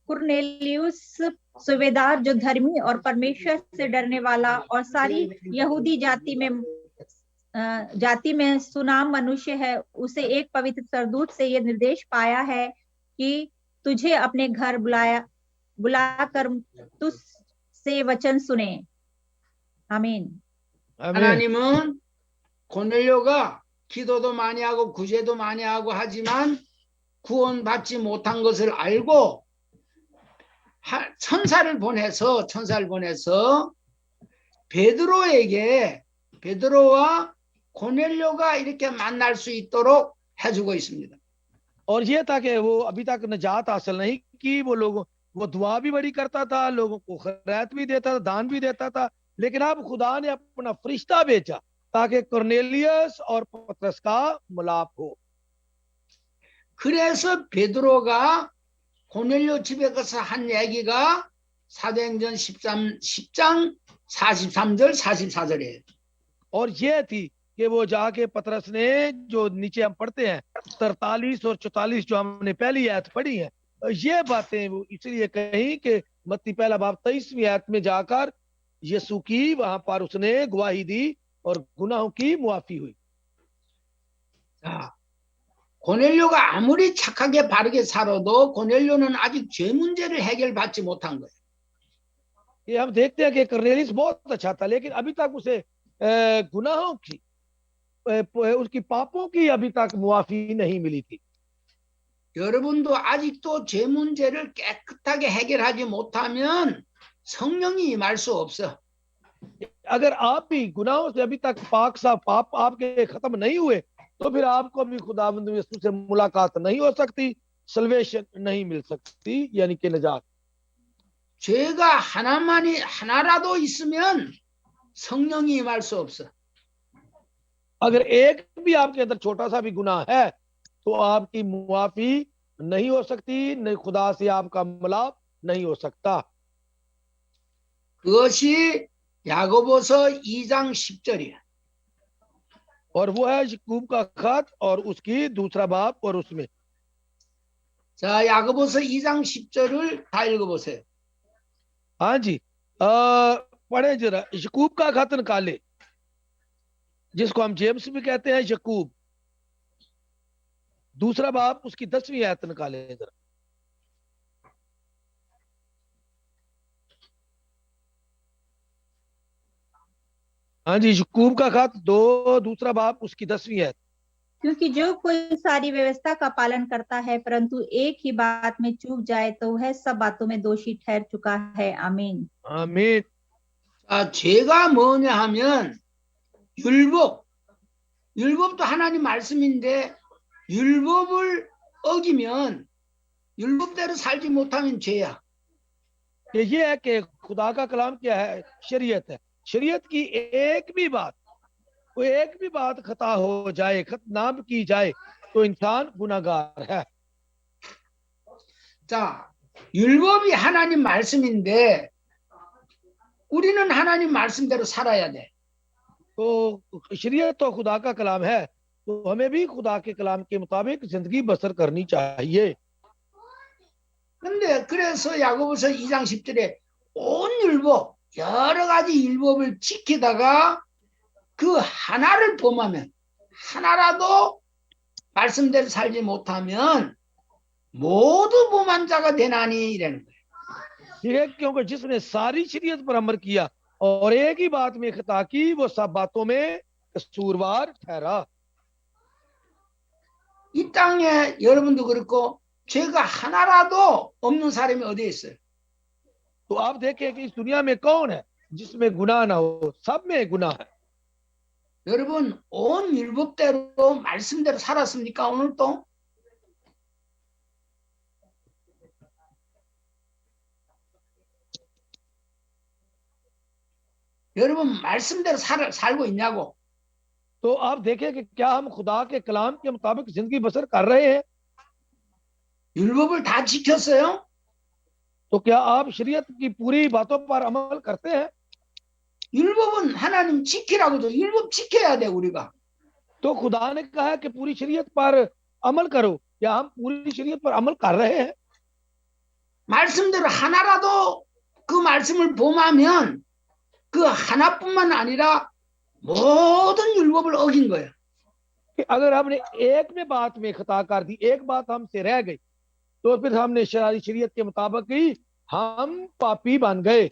कुरनेलियुस सूबेदार जो धर्मी और परमेश्वर से डरने वाला और सारी यहूदी जाति में सुनाम मनुष्य है, उसे एक पवित्र सरदूत से यह निर्देश पाया है कि तुझे अपने घर बुलाकर तुझसे वचन सुने। आमीन। 하나님은 고넬료가 기도도 많이 하고 구제도 많이 하고 하지만 구원받지 못한 것을 알고 천사를 보내서 베드로와 고넬료가 이렇게 만날 수 있도록 해주고 있습니다. और ये था कि वो अभी तक निजात हासिल नहीं की, वो दुआ भी बड़ी करता था, लोगों को खैरात भी देता था, दान भी देता था, लेकिन अब खुदा ने अपना फरिश्ता भेजा ताकि कुरनेलियस और पतरस का मिलाप हो। 그래서 베드로가 고넬료 집에 가서 한 얘기가 사도행전 10장 43절 44절이에요. और ये थी कि वो जाके पतरस ने, जो नीचे हम पढ़ते हैं 43 और 44 जो हमने पहली आयत पढ़ी है, ये बातें वो इसलिए कही कि मत्ती पहला बाब 23वीं आयत में जाकर यीशु की वहां पर उसने गवाही दी और गुनाहों की मुआफी हुई। 자, 고넬료가 아무리 착하게 바르게 살아도 고넬료는 아직 죄 문제를 해결받지 못한 거예요. ये हम देखते हैं कि करनेलियस बहुत अच्छा था, लेकिन अभी तक उसे गुनाहों की, उसकी पापों की अभी तक मुआफी नहीं मिली थी। 여러분도 아직도 죄 문제를 깨끗하게 해결하지 못하면 성령이 임할 수 없어. अगर आप भी गुनाहों से अभी तक पाक साफ पाप आपके खत्म नहीं हुए, तो फिर आपको भी खुदावंद यीशु से मुलाकात नहीं हो सकती, सल्वेशन नहीं मिल सकती, यानी कि निजात। 죄가 하나라도 있으면 성령이 임할 수 없어. अगर एक भी आपके अंदर छोटा सा भी गुनाह है तो आपकी मुआफी नहीं हो सकती, नहीं खुदा से आपका मिलाप नहीं हो सकता। 그것이 야고보서 2장 10절이야. और वो है याकूब का खत और उसकी दूसरा बाब और उसमें। 자, 야고보서 2장 10절을 다 읽어보세요. हाँ जी, पढ़े जरा, याकूब का खत निकाले, जिसको हम जेम्स भी कहते हैं याकूब, दूसरा बाब उसकी 10वीं आयत निकाले जरा। हाँ जी, याकूब का खत 2 दूसरा बाब उसकी 10वीं आयत। क्योंकि जो कोई सारी व्यवस्था का पालन करता है परंतु एक ही बात में चूक जाए तो वह सब बातों में दोषी ठहर चुका है। आमीन। आमीन। 자, 죄가 뭐냐 하면 율법도 하나님 말씀인데 율법을 어기면 율법대로 살지 못하면 죄야. ये है कि खुदा का कलाम क्या है, शरीयत है, शरीयत की कोई एक भी बात खता हो जाए, ना की जाए तो इंसान गुनाहगार है। 자, 율법이 하나님 말씀인데 우리는 하나님 말씀대로 살아야 돼. तो शरीयत तो खुदा का कलाम है, तो हमें भी खुदा के कलाम के मुताबिक जिंदगी बसर करनी चाहिए। 근데 그래서 야고보서 2장 10절에 온 율법, 여러 가지 율법을 지키다가 그 하나를 범하면, 하나라도 말씀대로 살지 못하면 모두 범한 자가 되나니 이라는 거예요. ठीक है, क्योंकि जिसने सारी शरीयत पर अमल किया और एक ही बात में खता की, वो सब बातों में कसूरवार ठहरा। 이 땅에 여러분도 그렇고 죄가 하나라도 없는 사람이 어디에 있어요? तो आप देखें कि इस दुनिया में कौन है जिसमें गुनाह ना हो, सब में गुनाह है। 여러분 온 율법대로 말씀대로 살았습니까 오늘도? 여러분 말씀대로 살고 있냐고. तो आप देखें कि क्या हम खुदा के कलाम के मुताबिक जिंदगी बसर कर रहे हैं? 율법을 다 지켰어요? तो क्या आप शरीयत की पूरी बातों पर अमल करते हैं? 율법은 하나님 지키라고도 율법 지켜야 돼 우리가. तो खुदा ने कहा है कि पूरी शरीयत पर अमल करो, या हम पूरी शरीयत पर अमल कर रहे हैं? 말씀대로 하나라도 그 말씀을 범하면 그 하나뿐만 아니라 모든 율법을 어긴 거예요. कि अगर हमने एक में बात में खता कर दी, एक बात हमसे रह गई, तो फिर हमने शरीयत के मुताबिक ही हम पापी बन गए।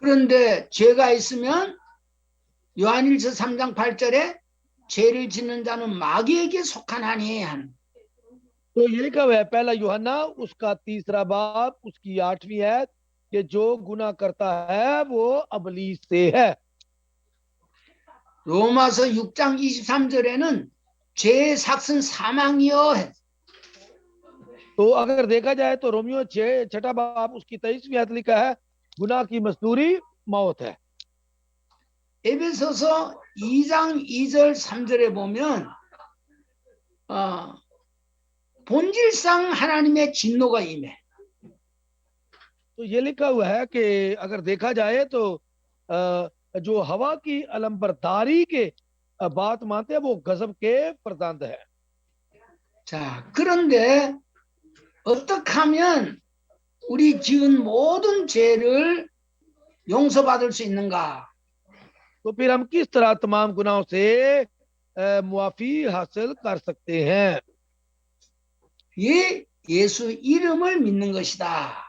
그런데 죄가 있으면 요한일서 3장 8절에 죄를 짓는 자는 마귀에게 속하나니 하는. तो ये लिखा हुआ है पहला यूहन्ना उसका 3रा बाब उसकी 8वीं आयत कि जो गुनाह करता है वो अबलीस से है। 로마서 6장 23절에는 죄의 삭은 사망이요 해. तो अगर देखा जाए तो रोमियो 6 बाब उसकी 23वीं आयत लिखा है गुनाह की मजदूरी मौत है। 에베소서 2장 2절 3절에 보면 본질상 하나님의 진노가 임해. तो ये लिखा हुआ है कि अगर देखा जाए तो जो हवा की अलंबरदारी के बात मानते हैं वो गजब के प्रदंड है। 자, 그런데 어떻게 하면 우리 지은 모든 죄를 용서받을 수 있는가? तो फिर हम किस तरह तमाम गुनाहों से मुआफी हासिल कर सकते हैं? 이 예수 이름을 믿는 것이다.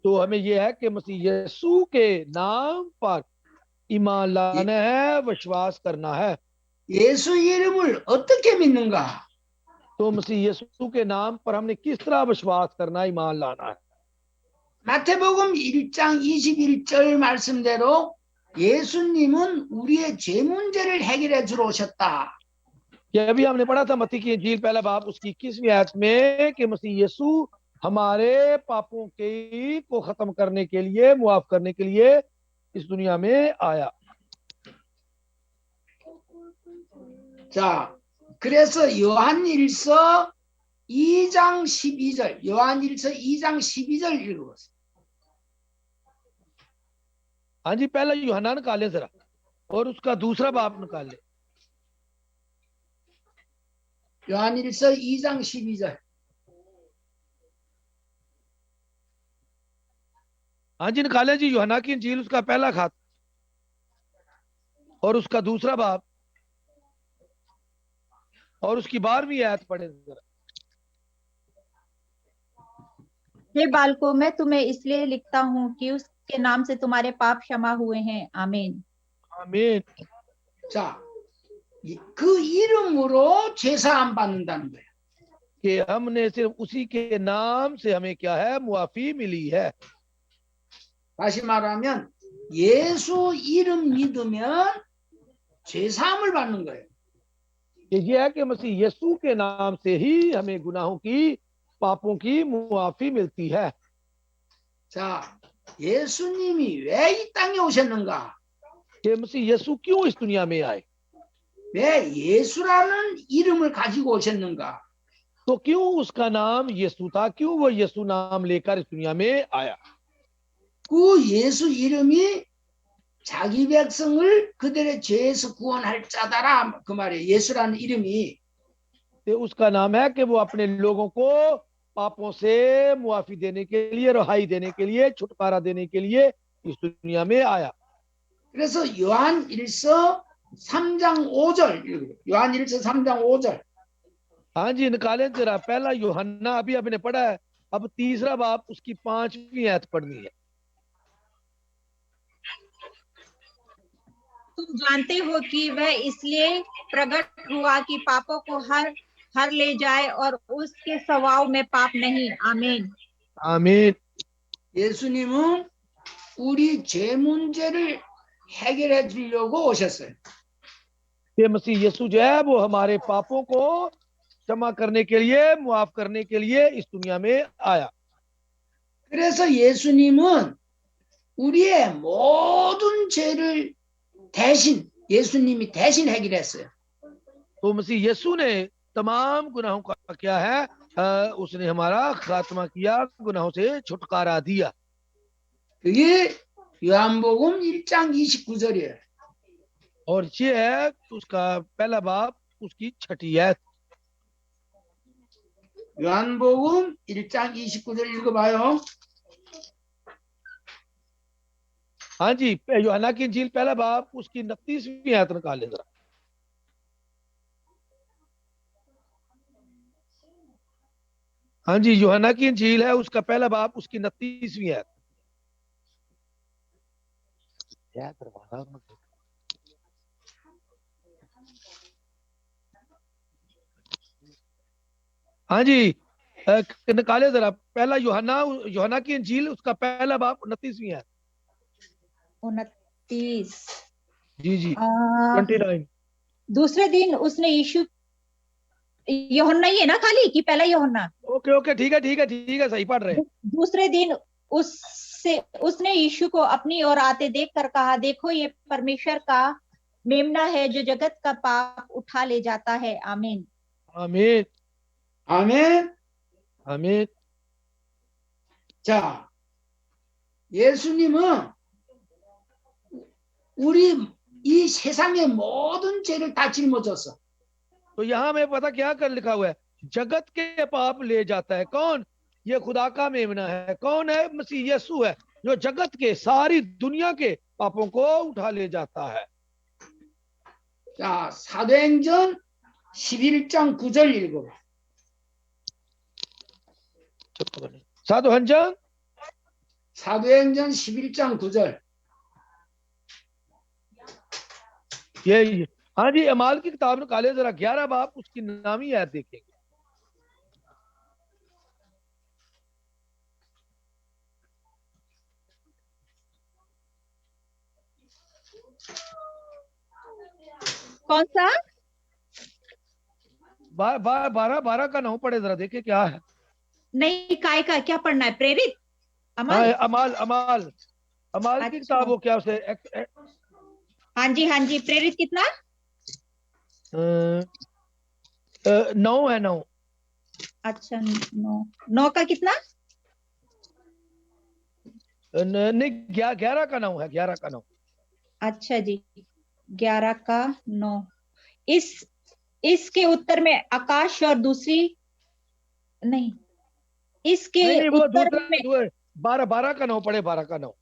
तो हमें यह है कि मसीह यीशु के नाम पर ईमान लाना है, विश्वास करना है। 예수 이름을 어떻게 믿는가? तो मसीह यीशु के नाम पर हमने किस तरह विश्वास करना, ईमान लाना है? 마태복음 1장 21절 말씀대로 예수님은 우리의 죄 문제를 해결해 주러 오셨다. ये अभी हमने पढ़ा था मत्ती की इंजील पहला बाब उसकी 21वीं आयत में कि मसीह यीशु हमारे पापों के को खत्म करने के लिए, मुआफ करने के लिए इस दुनिया में आया। 자, 그래서 요한일서 2장 12절, 요한일서 2장 12절 읽어보세요. हाँ जी, पहला यूहन्ना निकाले जरा और उसका दूसरा बाब निकाल ले। 요한일서 2장 12절. हाँ जी निकाले जी, यूहन्ना की इंजील उसका पहला खात और उसका दूसरा बाब और उसकी 12वीं आयत पढ़े जरा। हे बालकों, मैं तुम्हें इसलिए लिखता हूँ कि उसके नाम से तुम्हारे पाप क्षमा हुए हैं। आमीन। आमीन। 자, 그 이름으로 죄사함 받는다는 거예요. कि हमने सिर्फ उसी के नाम से हमें क्या है, मुआफी मिली है। 다시 말하면 예수 이름 믿으면 죄사함을 받는 거예요. ये है कि मसीह यीशु के नाम से ही हमें गुनाहों की, पापों की मुआफी मिलती है। 자, 예수님이 왜 이 땅에 오셨는가? कि मसीह यीशु क्यों इस दुनिया में आए? 왜 예수라는 이름을 가지고 오셨는가? तो क्यों उसका नाम यीशु था, क्यों वो यीशु नाम लेकर इस दुनिया में आया? 그 예수 이름이 자기 백성을 그들의 죄에서 구원할 자다라 그 말이에요. 예수라는 이름이. तो उसका नाम है कि वो अपने लोगों को पापों से मुआफी देने के लिए, रिहाई देने के लिए, छुटकारा देने के लिए इस दुनिया में आया। 그래서 요한일서 3장 5절 읽어요. 요한일서 3장 5절. हाँ जी निकालें जरा, पहला यूहन्ना अभी आपने पढ़ा है, अब तीसरा बाब उसकी 5वीं आयत पढ़नी है। तुम जानते हो कि वह इसलिए प्रकट हुआ कि पापों को हर ले जाए और उसके स्वभाव में पाप नहीं। आमीन। आमीन। 예수님은 우리 죄 문제를 해결해 주려고 오셨어요. ये मसीह यीशु जो है वो हमारे पापों को क्षमा करने के लिए, मुआफ करने के लिए इस दुनिया में आया। 그래서 예수님은 우리의 모든 죄를 대신 예수님이 대신 해결했어요. तो मसीह यीशु ने तमाम गुनाहों का क्या है, उसने हमारा खात्मा किया, गुनाहों से छुटकारा दिया। 그게 요한복음 1장 29절이에요. और ये है उसका पहला बाब उसकी छठी आयत। 요한복음 1장 29절 읽어봐요. हाँ जी, यूहन्ना की इंजील पहला बाब उसकी 29वीं आयत निकाले जरा। हाँ जी, यूहन्ना की इंजील है उसका पहला बाब उसकी 29वीं आयत। हाँ जी, निकाले जरा पहला यूहन्ना की इंजील उसका पहला बाब 29वीं आयत। 29। जी जी, आ, 29। दूसरे दिन उसने यीशु, यूहन्ना ही है ना खाली कि पहला यूहन्ना? ओके ओके, ठीक है ठीक है ठीक है, सही पढ़ रहे हैं। दूसरे दिन उसने यीशु को अपनी ओर आते देखकर कहा, देखो ये परमेश्वर का मेमना है जो जगत का पाप उठा ले जाता है। आमीन आमीन 아멘. आमीन। 자, 예수님은 우리 이 세상의 모든 죄를 다 짊어졌어. तो यहाँ में पता क्या कर लिखा हुआ है, जगत के पाप ले जाता है। कौन? ये खुदा का मेमना है। कौन है? मसीह यीशु है, जो जगत के सारी दुनिया के पापों को उठा ले जाता है। 자, 사도행전 11장 9절 읽어봐. साधुहंजन 사도행전 11장 9절. ये हाँ जी, अमाल की किताब निकाले जरा 11 बाब उसकी नामी आयत देखेंगे। कौन सा? 12 का 9 पढ़े जरा, देखे क्या है। नहीं, काय का क्या पढ़ना है? प्रेरित अमल? हाँ, अमाल की अच्छा। किताब वो क्या उसे हाँ जी, प्रेरित कितना? 9 है, 9। अच्छा, 9 का कितना? नहीं, 11 का 9 है, 11 का 9। अच्छा जी, 11 का 9। इसके उत्तर में आकाश और दूसरी नहीं, इसके नहीं, वो उत्तर दूसरा में 12 का 9 पढ़े, 12 का 9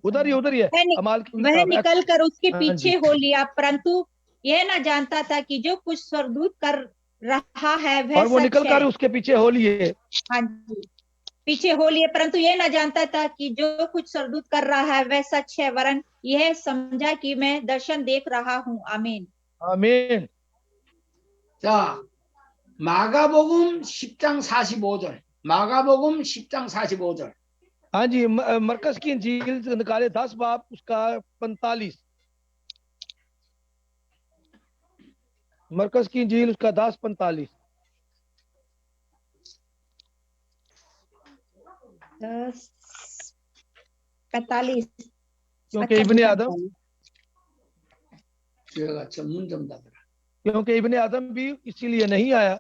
उधर ही है। अमाल की वह किताब निकल कर उसके हाँ पीछे जी। हो लिया, परंतु यह ना जानता था कि जो कुछ स्वर्गदूत कर रहा है वह और वो सच निकल है। कर उसके पीछे हो लिए। हाँ जी, पीछे हो लिए, परंतु यह ना जानता था कि जो कुछ स्वर्गदूत कर रहा है वह सच है, वरन यह समझा कि मैं दर्शन देख रहा हूँ। आमीन आमीन। 자, 마가복음 10장 45절. 마가복음 10장 45절. हाँ जी, मरकस की इंजील निकाले 10 बाब उसका 45। मरकस की इंजील उसका 10:45। 10:45। क्योंकि इब्ने आदम 제가 전문점답이라. क्योंकि इब्ने आदम भी इसीलिए नहीं आया।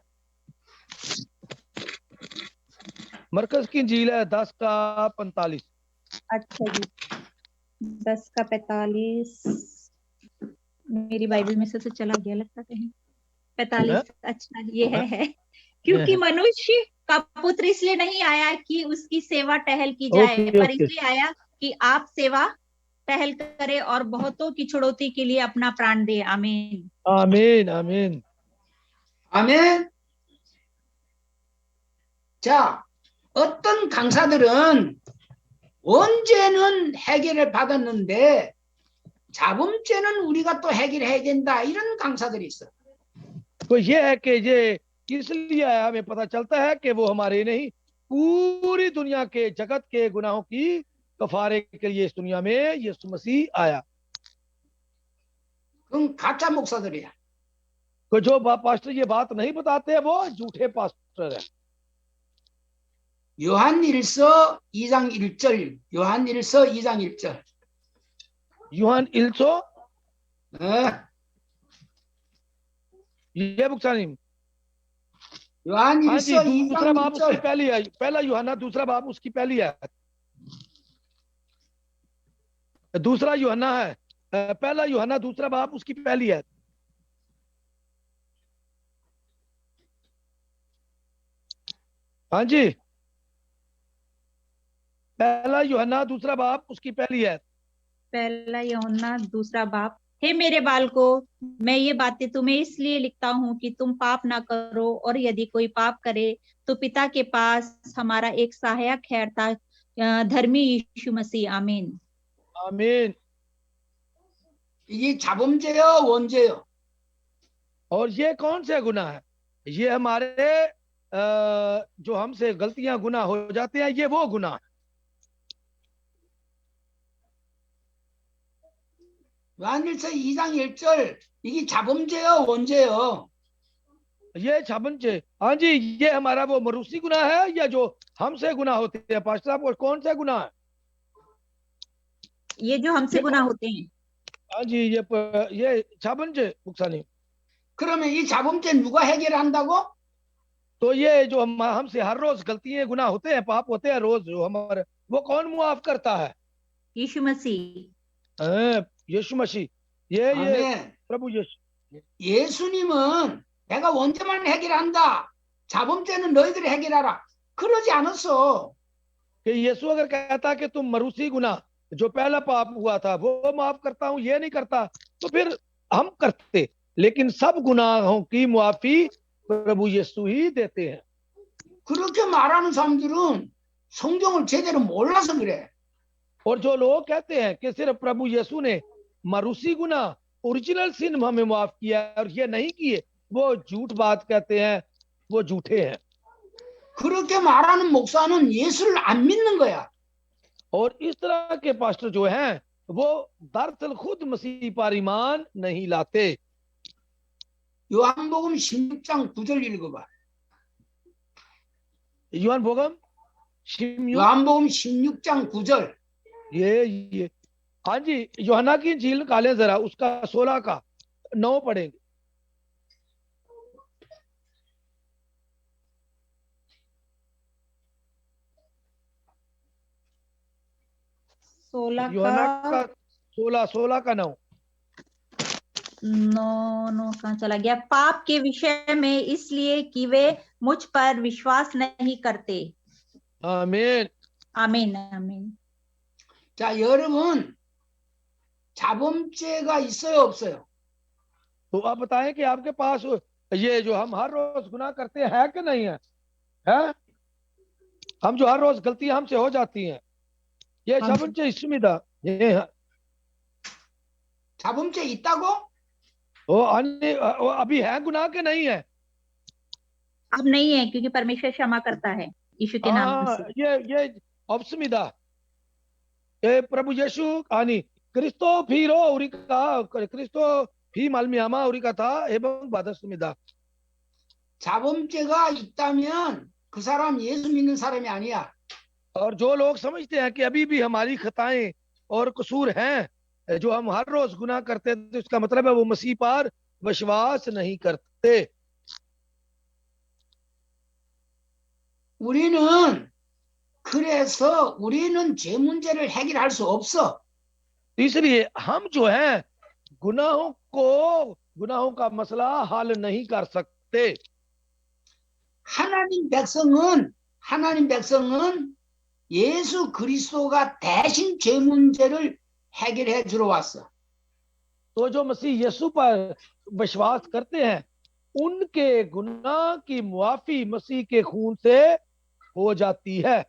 मरकस की इंजील है 10 का 45। अच्छा जी, 10 का 45। मेरी बाइबल में से तो चला गया लगता कहीं। 45। अच्छा, ये है। क्योंकि मनुष्य का पुत्र इसलिए नहीं आया कि उसकी सेवा टहल की जाए, पर इसलिए आया कि आप सेवा टहल करे और बहुतों की छुड़ौती के लिए अपना प्राण दे। आमीन आमीन आमीन 아멘. 자, 어떤 강사들은 언제는 해결을 받았는데 다음 주에는 우리가 또 해결해야 된다, 이런 강사들이 있어. तो ये है कि ये इसलिए आया, हमें पता चलता है कि वो हमारे नहीं, पूरी दुनिया के जगत के गुनाहों की कफारे के लिए इस दुनिया में यीशु मसीह आया। 그건 가짜 목사들이야. तो जो पास्टर ये बात नहीं बताते हैं वो झूठे पास्टर है। 요한일서 2장 1절. 요한일서 2장 1절. यूहन इल्सो ये बुक्सानी हाँ जी, 요한일서 2장 दूसरा बाब उसकी 1절. पहली है, पहला यूहन्ना दूसरा बाब उसकी पहली है, दूसरा यूहन्ना है, पहला यूहन्ना दूसरा बाब उसकी पहली है। हाँ जी, पहला यूहन्ना दूसरा बाब उसकी पहली है। पहला यूहन्ना दूसरा बाप। हे मेरे बालकों, मैं ये बातें तुम्हें इसलिए लिखता हूँ कि तुम पाप ना करो, और यदि कोई पाप करे तो पिता के पास हमारा एक सहायक है, अर्थात धर्मी यीशु मसीह। आमीन। आमीन। 이게 자범죄요, 원죄요? और ये कौन से गुनाह है? ये हमारे जो हमसे गलतियां गुनाह हो जाते हैं, ये वो गुनाह है। 요한일서 2장 1절. 이게 자범죄요, 원죄요? ये छाबंचे, हाँ जी, ये हमारा वो मरूसी गुनाह है या जो हमसे गुनाह होते हैं? पास्टर साहब, और कौन सा गुनाह है? ये जो हमसे गुनाह होते हैं। हाँ जी, ये छाबंचे बुक्सानी। 그러면 이 자범죄 누가 해결한다고? तो ये जो हमसे हर रोज गलतियां गुनाह होते हैं, पाप होते हैं रोज जो हमारे, वो कौन मुआफ करता है? यीशु मसीह। यीशु मसीह। ये 아멘. प्रभु यीशु। 예수님은 내가 원죄만 해결한다. 자범죄는 너희들이 해결하라. 그러지 않았어. कि यीशु अगर कहता कि तुम मरूसी गुनाह जो पहला पाप हुआ था वो माफ करता हूं, ये नहीं करता, तो फिर हम करते। लेकिन सब गुनाहों की मुआफी प्रभु यीशु ही देते हैं। 그렇게 말하는 사람들은 성경을 제대로 몰라서 그래. और जो लोग कहते हैं कि सिर्फ प्रभु यीशु ने मरूसी गुनाह ओरिजिनल सिन हमें माफ किया और ये नहीं किए, वो झूठ बात कहते हैं, वो झूठे हैं। 그렇게 말하는 목사는 예수를 안 믿는 거야. और इस तरह के पास्टर जो हैं वो दरअसल खुद मसीह पर ईमान नहीं लाते। 요한복음 16장 9절 읽어봐. यूहन बोगम शिमयुक, 요한복음 16장 9절. ये हाँ जी, यूहन्ना की इंजील निकालें जरा, उसका 16 का 9 पढ़ेंगे। यूहन्ना का 16 का 9। नो कहाँ चला गया? पाप के विषय में इसलिए कि वे मुझ पर विश्वास नहीं करते। आमीन। आमीन आमीन। 자, 여러분 자범죄가 있어요, 없어요? तो आप बताएं कि आपके पास ये जो हम हर रोज गुनाह करते हैं है कि नहीं है? है? हम जो हर रोज गलतियां हमसे हो जाती हैं, ये 자범죄 있습니다. 예. 자범죄 있다고? अभी है गुनाह के नहीं है? अब नहीं है, क्योंकि परमेश्वर क्षमा करता है यीशु के नाम से। ये 없습니다. प्रभु यीशु 아니 그리스도 피 말미암아 우리가 다 해방받았습니다. 자범죄가 있다면 그 사람 예수 믿는 사람이 아니야. और जो लोग समझते हैं कि अभी भी हमारी खताएं और कसूर हैं, जो हम हर रोज गुनाह करते हैं, तो इसका मतलब है वो मसीह पर विश्वास नहीं करते। 그래서 우리는 죄 문제를 해결할 수 없어. इसलिए हम जो हैं गुनाहों का मसला हल नहीं कर सकते। 하나님 백성은 예수 그리스도가 대신 죄 문제를 해결해 주러 왔어. तो जो मसीह यीशु पर विश्वास करते हैं उनके गुनाह की मुआफी मसीह के खून से हो जाती है।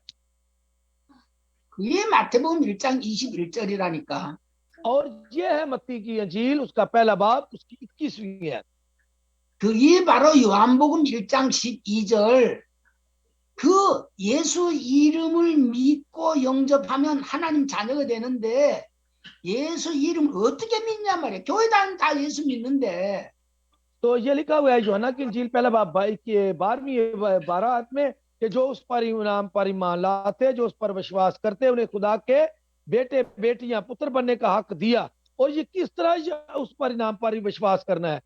그게 마태복음 1장 21절이라니까. और ये है मत्ती की अंजील, उसका पहला बाब, उसकी 21वीं है। 그게 바로 요한복음 1장 12절. 그 예수 이름을 믿고 영접하면 하나님 자녀가 되는데 예수 이름을 어떻게 믿냐 말이야. 교회 다니는 다 예수 믿는데. तो ये लिखा हुआ है यूहन्ना की इंजील पहला बाब 12वीं 12 में कि जो उस परिणाम पर ईमान लाते, जो उस पर विश्वास करते, उन्हें खुदा के बेटे बेटियां पुत्र बनने का हक दिया। और ये किस तरह उस परिणाम पर विश्वास करना है?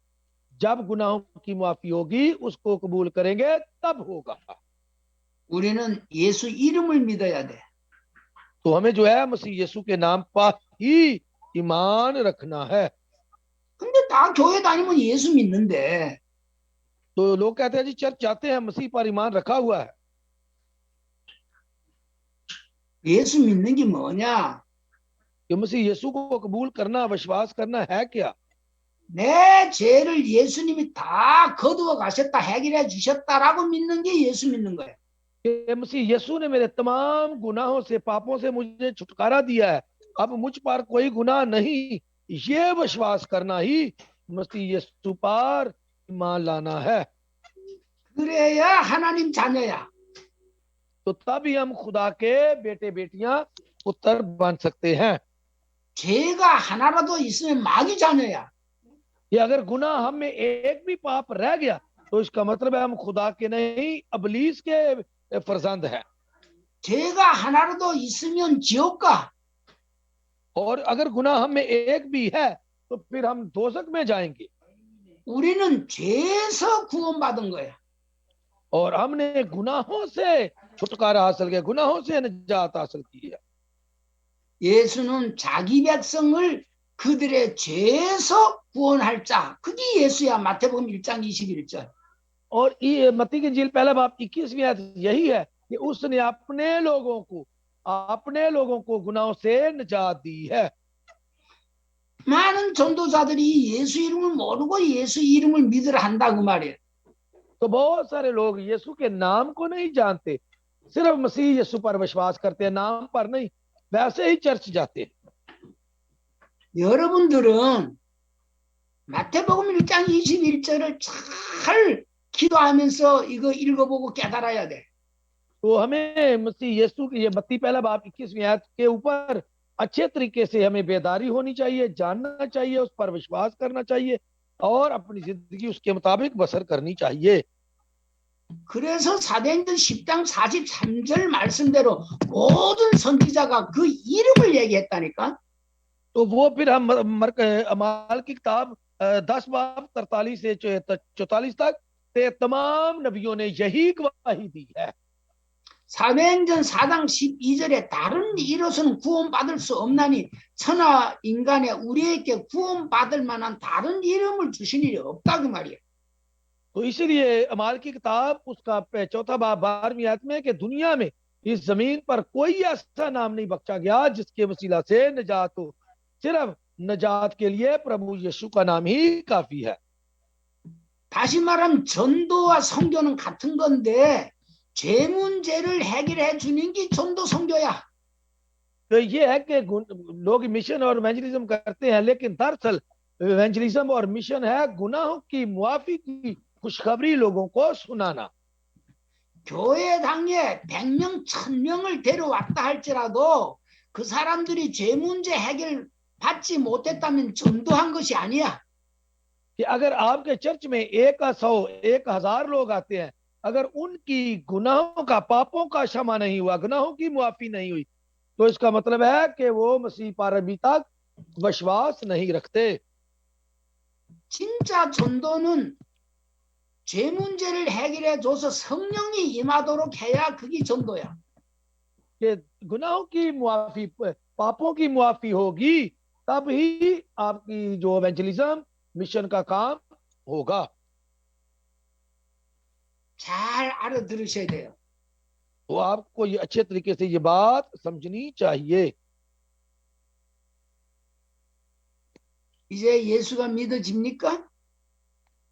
जब गुनाहों की माफी होगी, उसको कबूल करेंगे, तब होगा। 우리는 예수 이름을 믿어야 돼. तो हमें जो है मसीह यीशु के नाम पर ही ईमान रखना है। 근데 다 교회 다니면 예수 믿는데 तो लोग कहते हैं जी चर्च जाते हैं, मसीह पर ईमान रखा हुआ है। 예수 믿는 게 뭐냐? कि मसीह यीशु को कबूल करना, विश्वास करना है क्या? 내 죄를 예수님이 다 거두어 가셨다, 해결해 주셨다라고 믿는 게 예수 믿는 거예요. कि मसीह यीशु ने मेरे तमाम गुनाहों से, पापों से मुझे छुटकारा दिया है, अब मुझ पर कोई गुनाह नहीं, ये विश्वास करना ही मसीह यीशु पर ईमान लाना है। 그래야 하나님 자녀야. तो तभी हम खुदा के बेटे बेटियां पुत्र बन सकते हैं। 죄가 하나라도 있으면 마귀 자녀야. ये अगर गुनाह हम में एक भी पाप रह गया, तो इसका मतलब है हम खुदा के नहीं, अबलीस के फर्जंद हैं। 죄가 하나라도 있으면 지옥 가. और अगर गुनाह हम में एक भी है, तो फिर हम दोजख में जाएंगे। 우리는 죄에서 구원받은 거야. और हमने गुनाहों से छुटकारा हासिल किया, गुनाहों से निजात हासिल की है। 예수는 자기 백성을 그들의 죄에서 구원할 자. 그게 예수야. 마태복음 1장 21절. और ये मत्ती की इंजील पहला बाब 21वीं आयत यही है कि उसने अपने लोगों को गुनाहों से निजात दी है। 많은 전도자들이 예수 이름을 모르고 예수 이름을 믿으라 한다 그 말이에요. तो बहुत सारे लोग यीशु के नाम को नहीं जानते, सिर्फ मसीह यीशु पर विश्वास करते हैं, नाम पर नहीं, वैसे ही चर्च जाते हैं। 여러분들은 마태복음 1장 21절을 잘 기도하면서 이거 읽어보고 깨달아야 돼. तो हमें मसीह यीशु की ये मत्ती पहला बाब 21वीं आयत के ऊपर अच्छे तरीके से हमें बेदारी होनी चाहिए, जानना चाहिए, उस पर विश्वास करना चाहिए और अपनी जिंदगी उसके मुताबिक बसर करनी चाहिए। 그래서 사도행전 10장 43절 말씀대로 모든 선지자가 그 이름을 얘기했다니까. तो वो फिर हम अमाल की किताब 10 बाब 43 से 44 तक ते तमाम नबियों ने यही गवाही दी है। 사도행전 4장 12절에 다른 이로서는 구원받을 수 없나니 천하 인간의 우리에게 구원받을 만한 다른 이름을 주신 일이 없다 그 말이에요. तो इसलिए अमाल की किताब उसका चौथा बाब 12वीं आयत में कि दुनिया में इस जमीन पर कोई ऐसा नाम नहीं बख्शा गया जिसके वसीला से निजात हो, सिर्फ निजात के लिए प्रभु यीशु का नाम ही काफी है। 다시 말하면 전도와 선교는 같은 건데 죄 문제를 해결해 주는 게 전도 선교야. तो ये है कि लोग मिशन और इवेंजलिज्म करते हैं, लेकिन दरअसल इवेंजलिज्म और मिशन है गुनाहों की मुआफी की खुशखबरी लोगों को सुनाना। 교회당에 100명, 1000명을 데려왔다 할지라도 그 사람들이 죄 문제 해결 받지 못했다면 전도한 것이 아니야. कि अगर आपके चर्च में 100, 1000 लोग आते हैं, अगर उनकी गुनाहों का, पापों का क्षमा नहीं हुआ, गुनाहों की मुआफी नहीं हुई, तो इसका मतलब है कि वो मसीह पर अभी तक विश्वास नहीं रखते। 진짜 전도는 죄 문제를 해결해 줘서 성령이 임하도록 해야 그게 전도야. कि गुनाहों की मुआफी, पापों की मुआफी होगी, तब ही आपकी जो इवेंजलिज्म मिशन का काम होगा। 잘 알아들으셔야 돼요. तो आपको ये अच्छे तरीके से ये बात समझनी चाहिए। 이제 예수가 믿어집니까?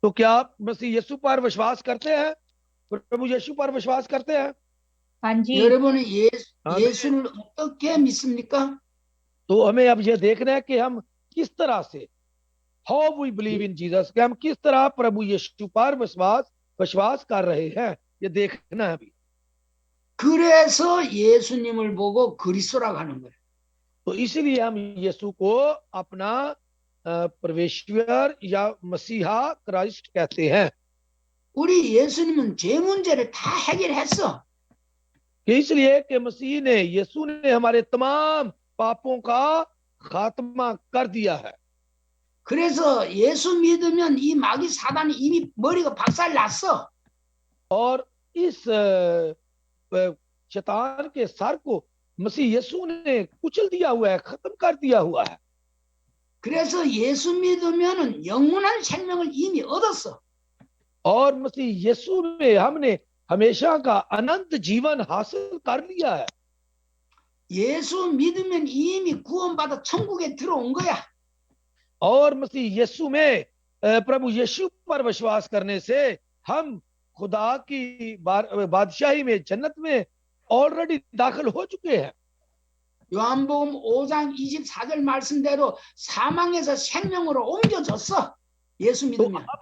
तो क्या आप मसीह यीशु पर विश्वास करते हैं? प्रभु यीशु पर विश्वास करते हैं? हाँ जी। 여러분은 हाँ। 예수를 어떻게 믿습니까? तो हमें अब ये देखना है कि हम किस तरह से, how we believe in Jesus, कि हम किस तरह प्रभु यीशु पर विश्वास कर रहे हैं, ये देखना है अभी। 그래서 예수님을 보고 그리스도라고 하는 거예요. तो इसलिए हम यीशु को अपना परमेश्वर या मसीहा क्राइस्ट कहते हैं। 우리 예수님은 죄 문제를 다 해결했어. कि इसलिए कि मसीह ने, यीशु ने हमारे तमाम पापों का खात्मा कर दिया है। 그래서 예수 믿으면 이 마귀 사단이 이미 머리가 박살 났어. और इस शैतान के सर को मसीह यीशु ने कुचल दिया हुआ है, खत्म कर दिया हुआ है। 그래서 예수 믿으면은 영원한 생명을 이미 얻었어. और मसीह यीशु में हमने हमेशा का अनंत जीवन हासिल कर लिया है। 예수 믿으면 이미 구원받아 천국에 들어온 거야. और मसीह यीशु में प्रभु यीशु पर विश्वास करने से हम खुदा की बादशाही में, जन्नत में ऑलरेडी दाखिल हो चुके हैं। 요한복음 5장 24절 말씀대로 사망에서 생명으로 옮겨졌어. 예수 तो 믿으면. अब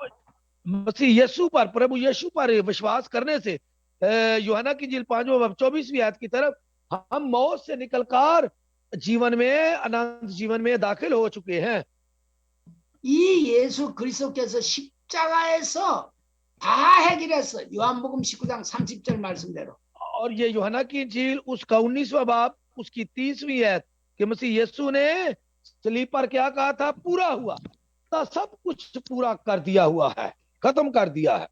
मसीह यीशु पर, प्रभु यीशु पर विश्वास करने से यूहन्ना की इंजील 5वां बाब 24वीं आयत की तरफ हम मौत से निकलकर जीवन में, अनंत जीवन में दाखिल हो चुके हैं। 이 예수 그리스도께서 십자가에서 다 해결했어. 요한복음 19장 30절 말씀대로. और ये यूहन्ना की इंजील उसका 19वां बाब उसकी 30वीं आयत कि मसीह यीशु ने सलीब पर क्या कहा था? पूरा हुआ। तो सब कुछ पूरा कर दिया हुआ है, खत्म कर दिया है।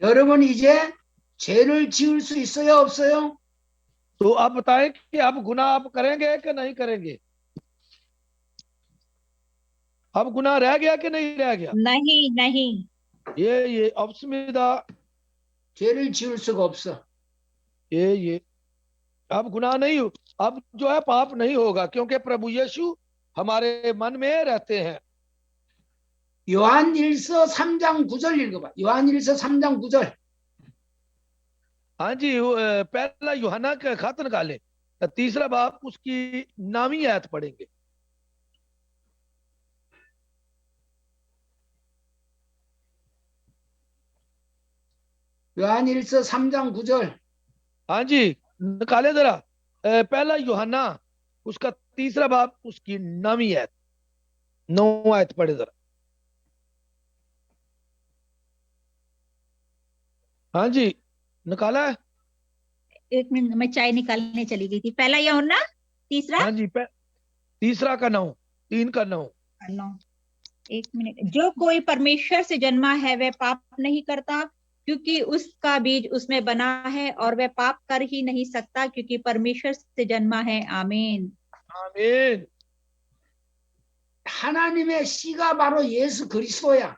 여러분 이제 죄를 지을 수 있어요, 없어요? तो आप बताएं कि अब गुनाह आप करेंगे कि नहीं करेंगे? अब गुनाह रह गया कि नहीं रह गया? नहीं नहीं। ये 없습니다. 죄를 지을 수가 없어. ये अब गुनाह नहीं हो, अब जो है पाप नहीं होगा, क्योंकि प्रभु यीशु हमारे मन में रहते हैं। 요한일서 3장 9절 읽어봐. 요한일서 3장 9절. हाँ जी, पहला यूहन्ना का खत निकाले, तीसरा बाब उसकी नामी आयत पढ़ेंगे। 요한일서 3장 9절. हाँ जी, निकाले जरा। पहला यूहन्ना उसका तीसरा बाब उसकी नामी आयत, 9 आयत पढ़े जरा। हाँ जी, निकाला है। एक मिनट, मैं चाय निकालने चली गई थी। पहला यूहन्ना तीसरा। हाँ जी, तीसरा का 9, 3 का 9। 9। एक मिनट। जो कोई परमेश्वर से जन्मा है वह पाप नहीं करता, क्योंकि उसका बीज उसमें बना है, और वह पाप कर ही नहीं सकता क्योंकि परमेश्वर से जन्मा है। आमीन आमीन। 하나님의 씨가 바로 예수 그리스도야.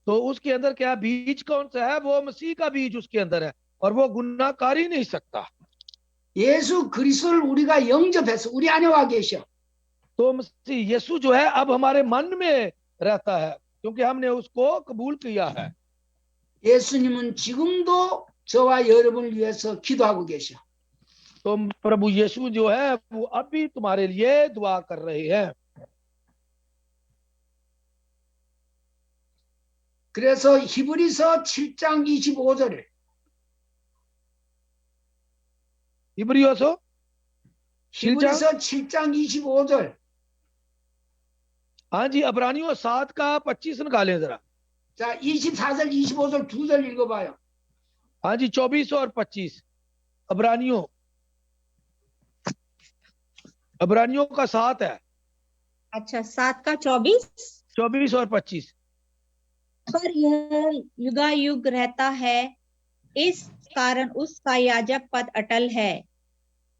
तो उसके अंदर क्या बीज कौन सा है? वो मसीह का बीज उसके अंदर है, और वो गुनाह कर ही नहीं सकता। 예수 그리스도를 우리가 영접해서 우리 안에 와 계셔. तो मसीह यीशु जो है अब हमारे मन में रहता है, क्योंकि हमने उसको कबूल किया है। 예수님은 지금도 저와 여러분을 위해서 기도하고 계셔. तो प्रभु यीशु जो है वो अभी तुम्हारे लिए दुआ कर रहे हैं। 그래서 히브리서 7장 25절에 इब्रियोसो 히브리서 7장 25절. हाँ जी, अबरानियों 7 का 25 निकालें जरा। 자, 24절 25절 두 절 읽어봐요. हाँ जी, 24 और 25 अबरानियों का 7 है। अच्छा, 7 का 24 24 और 25। पर यह युगायुग रहता है, इस कारण उसका याजक पद अटल है।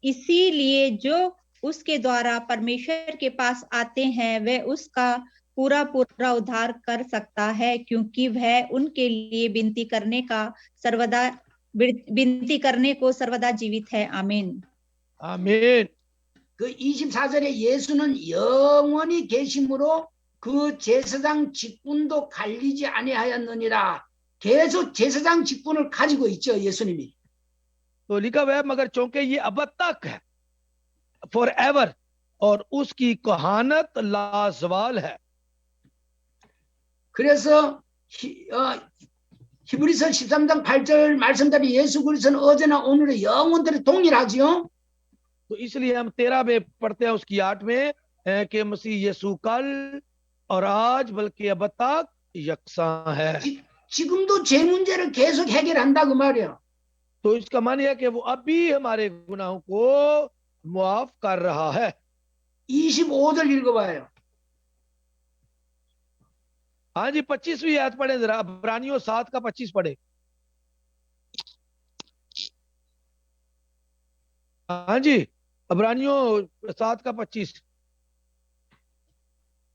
इसीलिए जो उसके द्वारा परमेश्वर के पास आते हैं वह उसका पूरा पूरा उद्धार कर सकता है, क्योंकि वह उनके लिए विनती करने को सर्वदा जीवित है। आमीन आमीन। 그 24절에 예수는 영원히 계심으로 그 제사장 직분도 갈리지 아니하였느니라. 계속 제사장 직분을 가지고 있죠, 예수님이. तो लिखा हुआ है, मगर चूंकि ये अब तक है, फॉर एवर, और उसकी कहानत लाजवाल है। 그래서 히브리서 13장 8절 말씀대로 예수 그리스도는 어제나 오늘의 영원대로 동일하지요. तो इसलिए हम 13 में पढ़ते हैं उसकी 8 में कि मसीह यीशु कल और आज बल्कि अब तक यकसा है। 지금도 제 문제를 계속 해결한다 그 말이야. तो इसका मान यह है कि वो अब भी हमारे गुनाहों को मुआफ कर रहा है। 25절 읽어봐요. हाँ जी, 25वीं आयत पढ़े जरा, इब्रानियों 7 का 25 पढ़े। हाँ जी, इब्रानियों 7 का 25।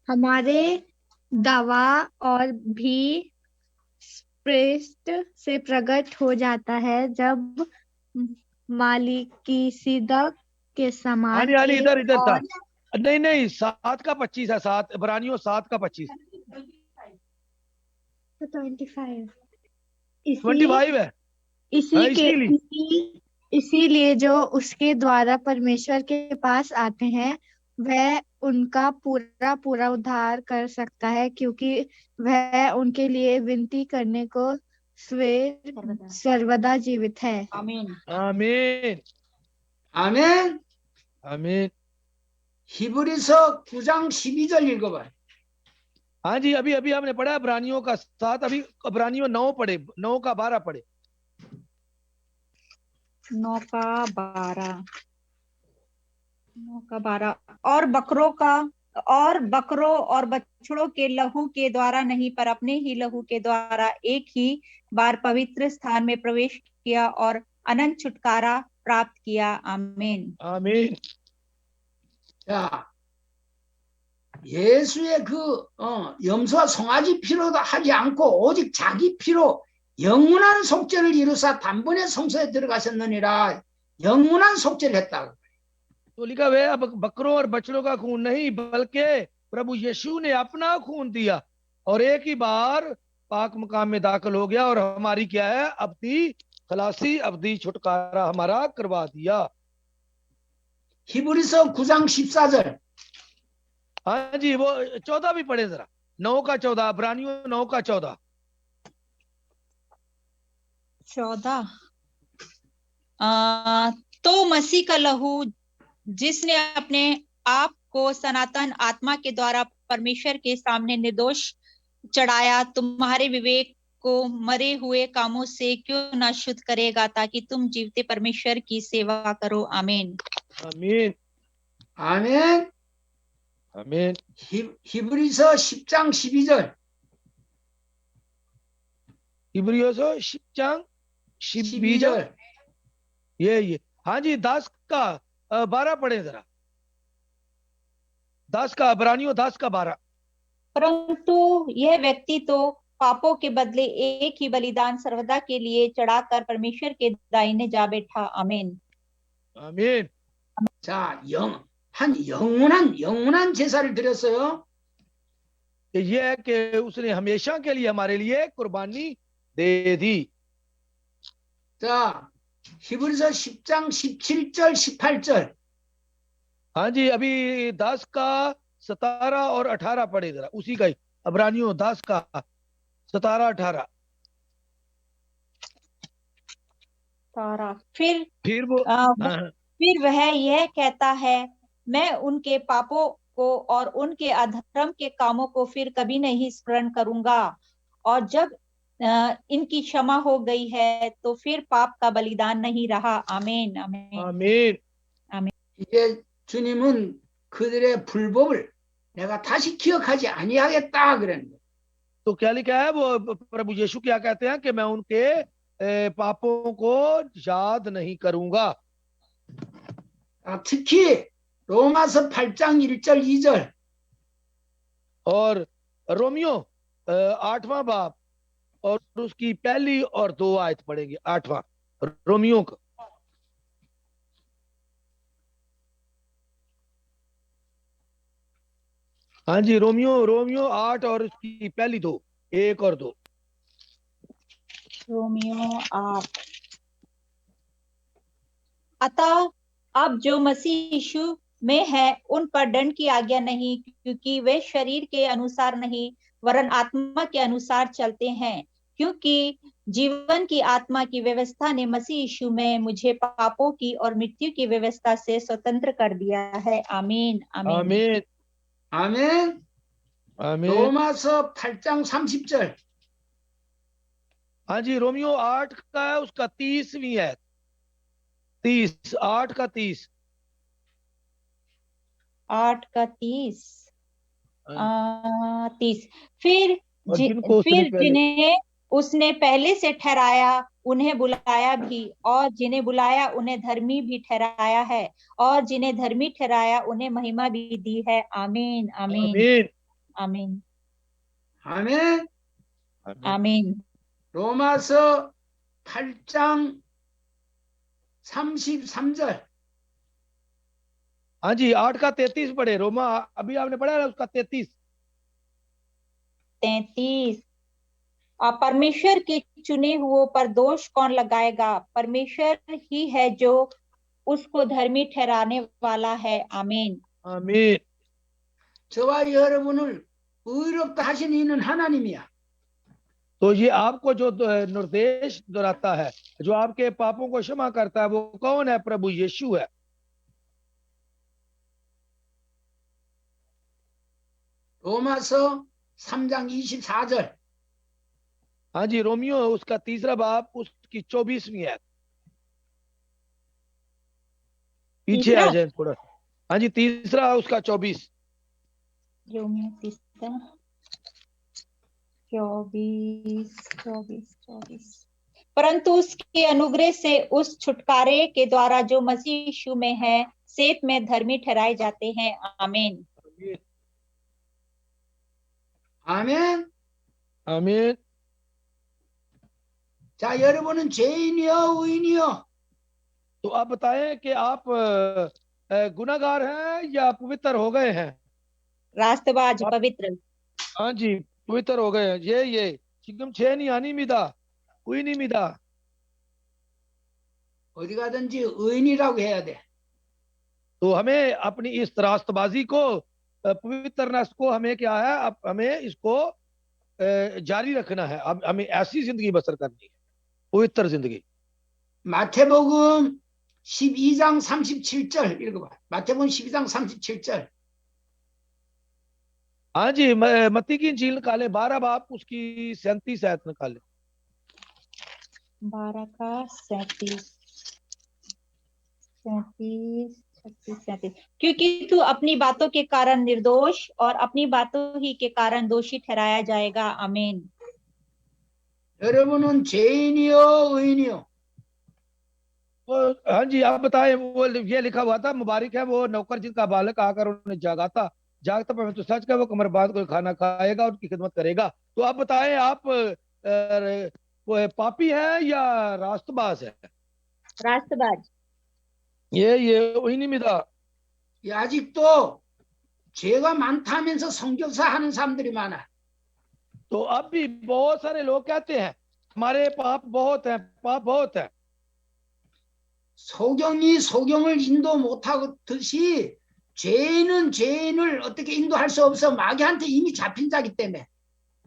हमारे दावा और भी स्पष्ट से प्रकट हो जाता है जब मालिकिसिदक के हाँ समान जी, एक इधर इधर था। और नहीं नहीं, 7 का 25 है, 7 इब्रानियों 7 का 25। 25 25 है। हाँ, इसीलिए जो उसके द्वारा परमेश्वर के पास आते हैं वह उनका पूरा पूरा उद्धार कर सकता है, क्योंकि वह उनके लिए विनती करने को सर्वदा जीवित है। आमीन। आमीन 아멘. आमीन। 히브리서 9장 12절 읽어봐요. हाँ जी, अभी अभी हमने पढ़ा इब्रानियों का 7, अभी इब्रानियों 9 पढ़े, 9 का 12 पढ़े। 9 का 12, 9 का 12। और बकरों और बछड़ों के लहू के द्वारा नहीं, पर अपने ही लहू के द्वारा एक ही बार पवित्र स्थान में प्रवेश किया और अनंत छुटकारा प्राप्त किया। आमीन आमीन। 자, 예수의 염소와 송아지 피로도 하지 않고 오직 자기 피로 영원한 속죄를 이루사 단번에 성소에 들어가셨느니라. 영원한 속죄를 했다. तो लिखा हुआ है, अब बकरों और बछड़ों का खून नहीं, बल्कि प्रभु यीशु ने अपना खून दिया और एक ही बार पाक मकाम में दाखिल हो गया और हमारी क्या है, अब्दी खलासी, अब्दी छुटकारा हमारा करवा दिया। 히브리서 9장 14절. हाँ जी, वो 14 भी पढ़े जरा, 9 का 14, इब्रानियों 9 का 14। 14। तो मसीह का लहू जिसने अपने आप को सनातन आत्मा के द्वारा परमेश्वर के सामने निर्दोष चढ़ाया, तुम्हारे विवेक को मरे हुए कामों से क्यों न शुद्ध करेगा, ताकि तुम जीवते परमेश्वर की सेवा करो। आमीन आमीन 아멘. आमीन। 히브리서 10장 12절. इब्रियों 10 12 ये हाँ जी, 10 का 12 पढ़े जरा, 10 का इब्रानियों 10 का 12। परंतु यह व्यक्ति तो पापों के बदले एक ही बलिदान सर्वदा के लिए चढ़ाकर परमेश्वर के दाहिने जा बैठा। आमीन आमीन। 자, 영원한 제사를 드렸어요. ये है कि उसने हमेशा के लिए हमारे लिए कुर्बानी दे दी। 자, 히브리서 10장 17절 18절. हाँ जी, अभी 10 का 17 और 18 पढ़े जरा, उसी का ही, इब्रानियों 10 का 17 18। फिर वो फिर वह यह कहता है, मैं उनके पापों को और उनके अधर्म के कामों को फिर कभी नहीं स्मरण करूंगा, और जब इनकी क्षमा हो गई है तो फिर पाप का बलिदान नहीं रहा। आमीन आमीन आमीन। 이제 주님은 그들의 불법을 내가 다시 기억하지 아니하겠다 그러는 거예요. तो क्या लिखा है, वो प्रभु यीशु क्या कहते हैं कि मैं उनके पापों को याद नहीं करूंगा। 특히 로마서 8장 1절 2절. और रोमियो 8वां बाब और उसकी पहली और 2 आयत पढ़ेंगे। 8वां रोमियो का। हाँ जी, रोमियो 8 और उसकी पहली 2, 1 और 2। रोमियो 8। अतः अब जो मसीह यीशु में है उन पर दंड की आज्ञा नहीं, क्योंकि वे शरीर के अनुसार नहीं वरन आत्मा के अनुसार चलते हैं, क्योंकि जीवन की आत्मा की व्यवस्था ने मसीह यीशु में मुझे पापों की और मृत्यु की व्यवस्था से स्वतंत्र कर दिया है। आमीन आमीन आमीन 아멘. आमीन। 로마서 8장 30절. हाँ जी, रोमियो 8 का है, उसका 30वीं है, 30, 8 का 30। 8 का 30। हाँ, 30। फिर और जिनको उसने फिर पहले, जिन्हें उसने पहले से ठहराया उन्हें बुलाया भी, और जिन्हें बुलाया उन्हें धर्मी भी ठहराया है, और जिन्हें धर्मी ठहराया उन्हें महिमा भी दी है। आमीन आमीन आमीन आमीन 아멘. आमीन। आमीन। 로마서 8장 33절. हाँ जी, 8 का 33 पढ़े, रोमा अभी आपने पढ़ा ना, उसका 33। 33। और परमेश्वर के चुने हुओं पर दोष कौन लगाएगा? परमेश्वर ही है जो उसको धर्मी ठहराने वाला है। आमीन। आमीन। 저와 여러분을 의롭다 하신 이는 하나님이야. तो ये आपको जो निर्देश दोहराता है, जो आपके पापों को क्षमा करता है, वो कौन है? प्रभु यीशु है। 로마서 3장 24절. हाँ जी, रोमियो उसका 3रा बाब, उसकी 24वीं है। पीछे आ तीसरा जाए थोड़ा। हाँ जी, 3रा उसका 24। रोमियो तीसरा 24 24 24। परंतु उसके अनुग्रह से उस छुटकारे के द्वारा जो मसीह यीशु में है सेत में धर्मी ठहराए जाते हैं। आमीन 아멘. आमीन। 자, 여러분은 죄인이요, 의인이요? तो आप बताएं कि आप गुनाहगार हैं या पवित्र हो गए हैं? रास्तबाज आप, पवित्र। हाँ जी, पवित्र हो गए हैं। ये 지금 죄인이 아닙니다. 의인입니다. 어디 가든지 의인이라고 해야 돼. तो हमें अपनी इस रास्तबाजी को, पवित्रनेस को हमें क्या है, अब हमें इसको जारी रखना है। अब हमें ऐसी जिंदगी बसर करनी है, पवित्र जिंदगी। 마태복음 12장 37절 읽어봐. 마태복음 12장 37절. हाँ जी, मत्ती की इंजील निकाले 12 बाब, उसकी 37 आयत निकाले। 12 का 37 37 36 37। क्योंकि तू अपनी बातों के कारण निर्दोष और अपनी बातों ही के कारण दोषी ठहराया जाएगा। आमीन। 여러분은 죄인이요, 의인이요? तो हाँ जी, आप बताएं। वो ये लिखा हुआ था, मुबारक है वो नौकर जिनका बालक आकर उन्हें जगाता जागता, पर मैं तो सच का वो कमर बांध कोई खाना खाएगा, उनकी खिदमत करेगा। तो आप बताएं, आप वो पापी है या रास्तबाज है? रास्तबाज। ये 의인입니다. 아직도 죄가 많다면서 성교사 하는 사람들이 많아. तो अब भी बहुत सारे लोग कहते हैं हमारे पाप बहुत हैं, पाप बहुत है। 소경이 소경을 인도 못하듯이 죄인은 죄인을 어떻게 인도할 수 없어. 마귀한테 이미 잡힌 자기 때문에.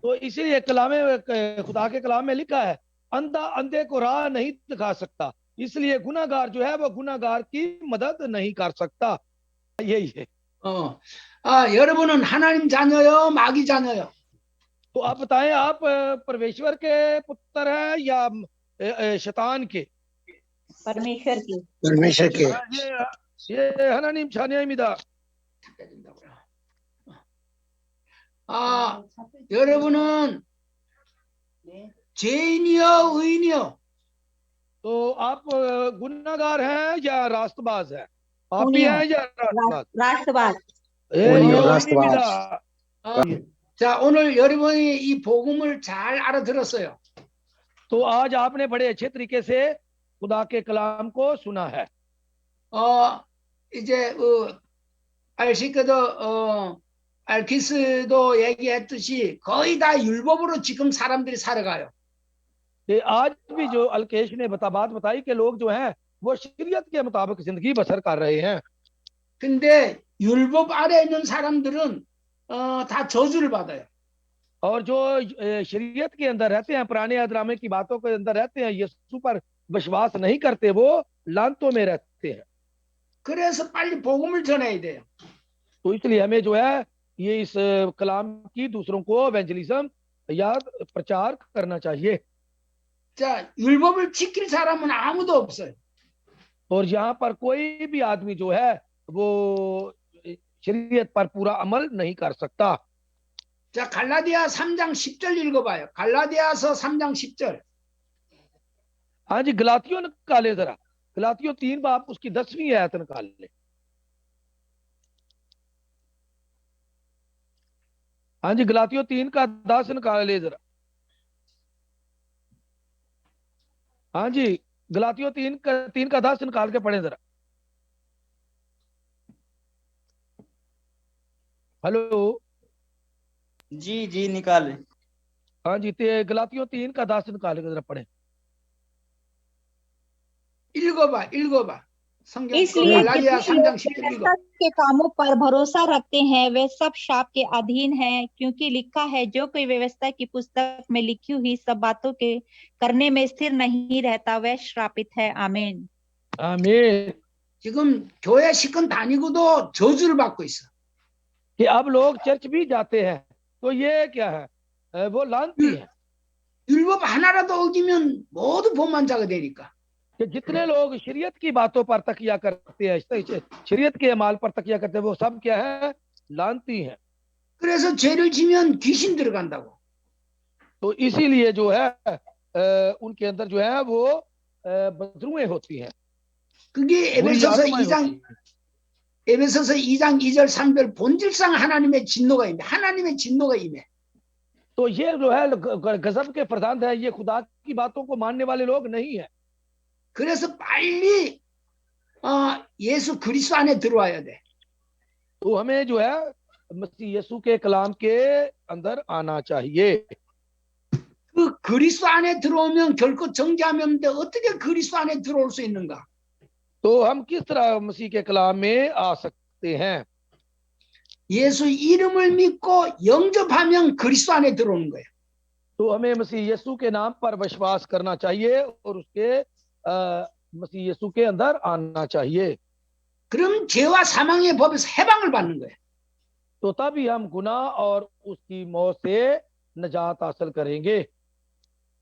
तो इसीलिए कलामे, खुदा के कलाम में लिखा है, अंधा अंधे को राह नहीं दिखा सकता, इसलिए गुनाहगार जो है वो गुनाहगार की मदद नहीं कर सकता। यही है। 여러분은 하나님 자녀요, 마귀 자녀요? तो आप बताएं, आप परमेश्वर के पुत्र हैं या शैतान के? परमेश्वर की। परमेश्वर के। ये 하나님 자녀입니다. 여러분은 죄인이요, 의인이요? तो आप गुनाहगार हैं या रास्तबाज हैं? पापी हैं या रास्तबाज? रास्तबाज। 의인입니다. 자, 오늘 여러분이 이 복음을 잘 알아들었어요. तो आज आपने बड़े अच्छे तरीके से खुदा के कलाम को सुना है। 이제 알시크도 알키스도 얘기했듯이 거의 다 율법으로 지금 사람들이 살아가요. कि आज भी जो अलकेश ने बात बताई कि लोग जो हैं वो शरीयत के मुताबिक जिंदगी बसर कर रहे हैं। 근데 율법 아래 있는 사람들은 다 저주를 받아요. और जो शरीयत के अंदर रहते हैं, पुराने अदरामे की बातों के अंदर रहते हैं, यीशु पर विश्वास नहीं करते, वो लानतों में रहते हैं। 그래서 빨리 복음을 전해야 돼요. तो इसलिए हमें जो है ये इस कलाम की दूसरों को एवेंजलिज्म या प्रचार करना चाहिए। 자, 율법을 지킬 사람은 아무도 없어요. और यहाँ पर कोई भी आदमी जो है वो शरीयत पर पूरा अमल नहीं कर सकता। 자, 갈라디아 3장 10절 읽어봐요. 갈라디아서 3장 10절. हाँ जी, गलातियों निकाले जरा, गलातियों 3 बाब उसकी 10वीं आयत निकाल ले। हाँ जी, गलातियों 3 का 10 निकाल ले जरा। हाँ जी, गलातियों 3 का 10 निकाल के पढ़े जरा। हेलो जी जी निकाले। हाँ जी, गलातियों 3 का 10 निकाल के जरा पढ़े। 읽어봐. 성경 इसलिए 갈라디아 जितने 3장 लोग 10절 व्यवस्था 읽어. के कामों पर भरोसा रखते हैं वे सब शाप के अधीन हैं, क्योंकि लिखा है, जो कोई व्यवस्था की पुस्तक में लिखी हुई सब बातों के करने में स्थिर नहीं रहता वह श्रापित है। आमीन। आमीन। 지금 교회 식권 다니고도 저주를 받고 있어. कि अब लोग चर्च भी जाते हैं तो ये क्या है, वो लानती है 율법 하나라도 어기면 모두 범만자가 되니까. कि जितने लोग शरीयत की बातों पर तकिया करते हैं, शरीयत के अमाल पर तकिया करते हैं, वो सब क्या है, लानती हैं। 그래서 죄를 지면 귀신 들어간다고. तो इसीलिए जो है उनके अंदर जो है वो बदरुएं होती हैं, 그게 बुरी 에베소서 आत्माएं 2장 होती हैं। 에베소서 2장 2절 3절 본질상 하나님의 진노가 임해. 하나님의 진노가 임해. तो ये जो है गजब के प्रधान है, ये खुदा की बातों को मानने वाले लोग नहीं है। 그래서 빨리 예수 그리스도 안에 들어와야 돼. तो हमें जो है मसीह यीशु के कलाम के अंदर आना चाहिए। 그 그리스도 안에 들어오면 결코 정죄하면 어떻게 그리스도 안에 들어올 수 있는가? तो हम किस तरह मसीह के कलाम में आ सकते हैं? 예수 이름을 믿고 영접하면 그리스도 안에 들어오는 거예요. तो हमें मसीह यीशु के नाम पर विश्वास करना चाहिए और उसके मसीह यीशु के अंदर आना चाहिए। 그럼 죄와 사망의 법에서 해방을 받는 거예요. तो तभी हम गुनाह और उसकी मौत से निजात हासिल करेंगे।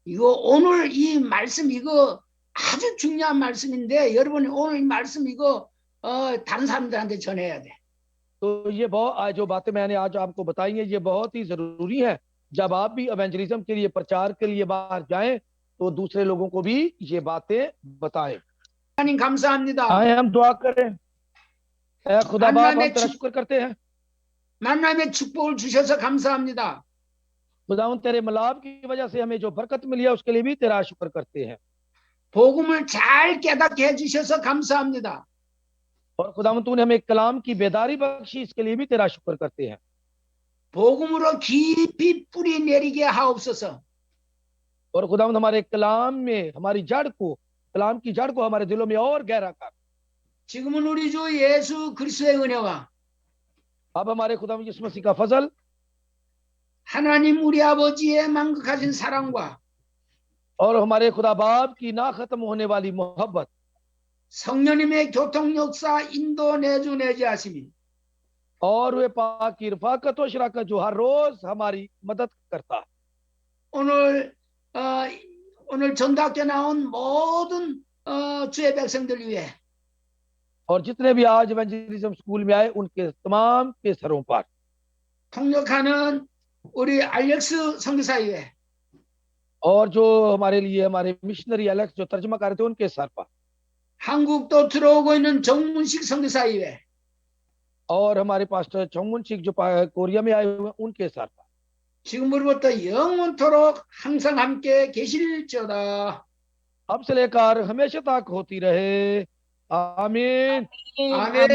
이거 오늘 이 말씀 이거 아주 중요한 말씀인데 여러분이 오늘 이 말씀 이거 다른 사람들한테 전해야 돼. तो ये बहुत जो बातें मैंने आज आपको बताई हैं ये बहुत ही जरूरी है। जब आप भी एवेंजलिज्म के लिए, प्रचार के लिए बाहर जाएं तो दूसरे लोगों को भी ये बातें बताएं। 하나님 감사합니다. आए हम दुआ करें। खुदा बाप हम 만남의 तेरा 축- शुक्र करते हैं। 만남의 축복을 주셔서 감사합니다. खुदावंद तेरे मिलाप की वजह से हमें जो बरकत मिली है उसके लिए भी तेरा शुक्र करते हैं। 복음을 잘 깨닫게 해주셔서 감사합니다. और खुदावंद तूने हमें कलाम की बेदारी बख्शी, इसके लिए भी तेरा शुक्र करते हैं। 복음으로 깊이 뿌리 내리게 하옵소서. और खुदावंद हमारे कलाम में हमारी जड़ को, कलाम की जड़ को हमारे दिलों में और गहरा कर। 지금은 우리 주 예수 그리스도의 은혜와 अब हमारे खुदावंद यीशु मसीह का फजल, 하나님 우리 아버지의 만극하신 사랑과 और हमारे खुदा बाप की ना खत्म होने वाली मोहब्बत, 성령님의 교통 역사 인도 내주 내지하심이 और वे पाक की रफाकत और शराकत जो हर रोज हमारी मदद करता है। 오늘 전답대 나온 모든 주의 백성들 위해 और जितने भी आज इवेंजलिज्म स्कूल में आए उनके तमाम के सरों पर, 통역하는 우리 알렉스 선교사 위해 और जो हमारे लिए हमारे मिशनरी एलेक्स जो तर्जमा कर रहे थे उनके सर पर, 한국도 들어오고 있는 정문식 선교사 위해 और हमारे पास्टर चौमुन सिख जो कोरिया में आए हुए हैं उनके सर पर, 지금으로부터 영원토록 항상 함께 계실지어다. अब से लेकर हमेशा तक होती रहे। आमीन। 아멘.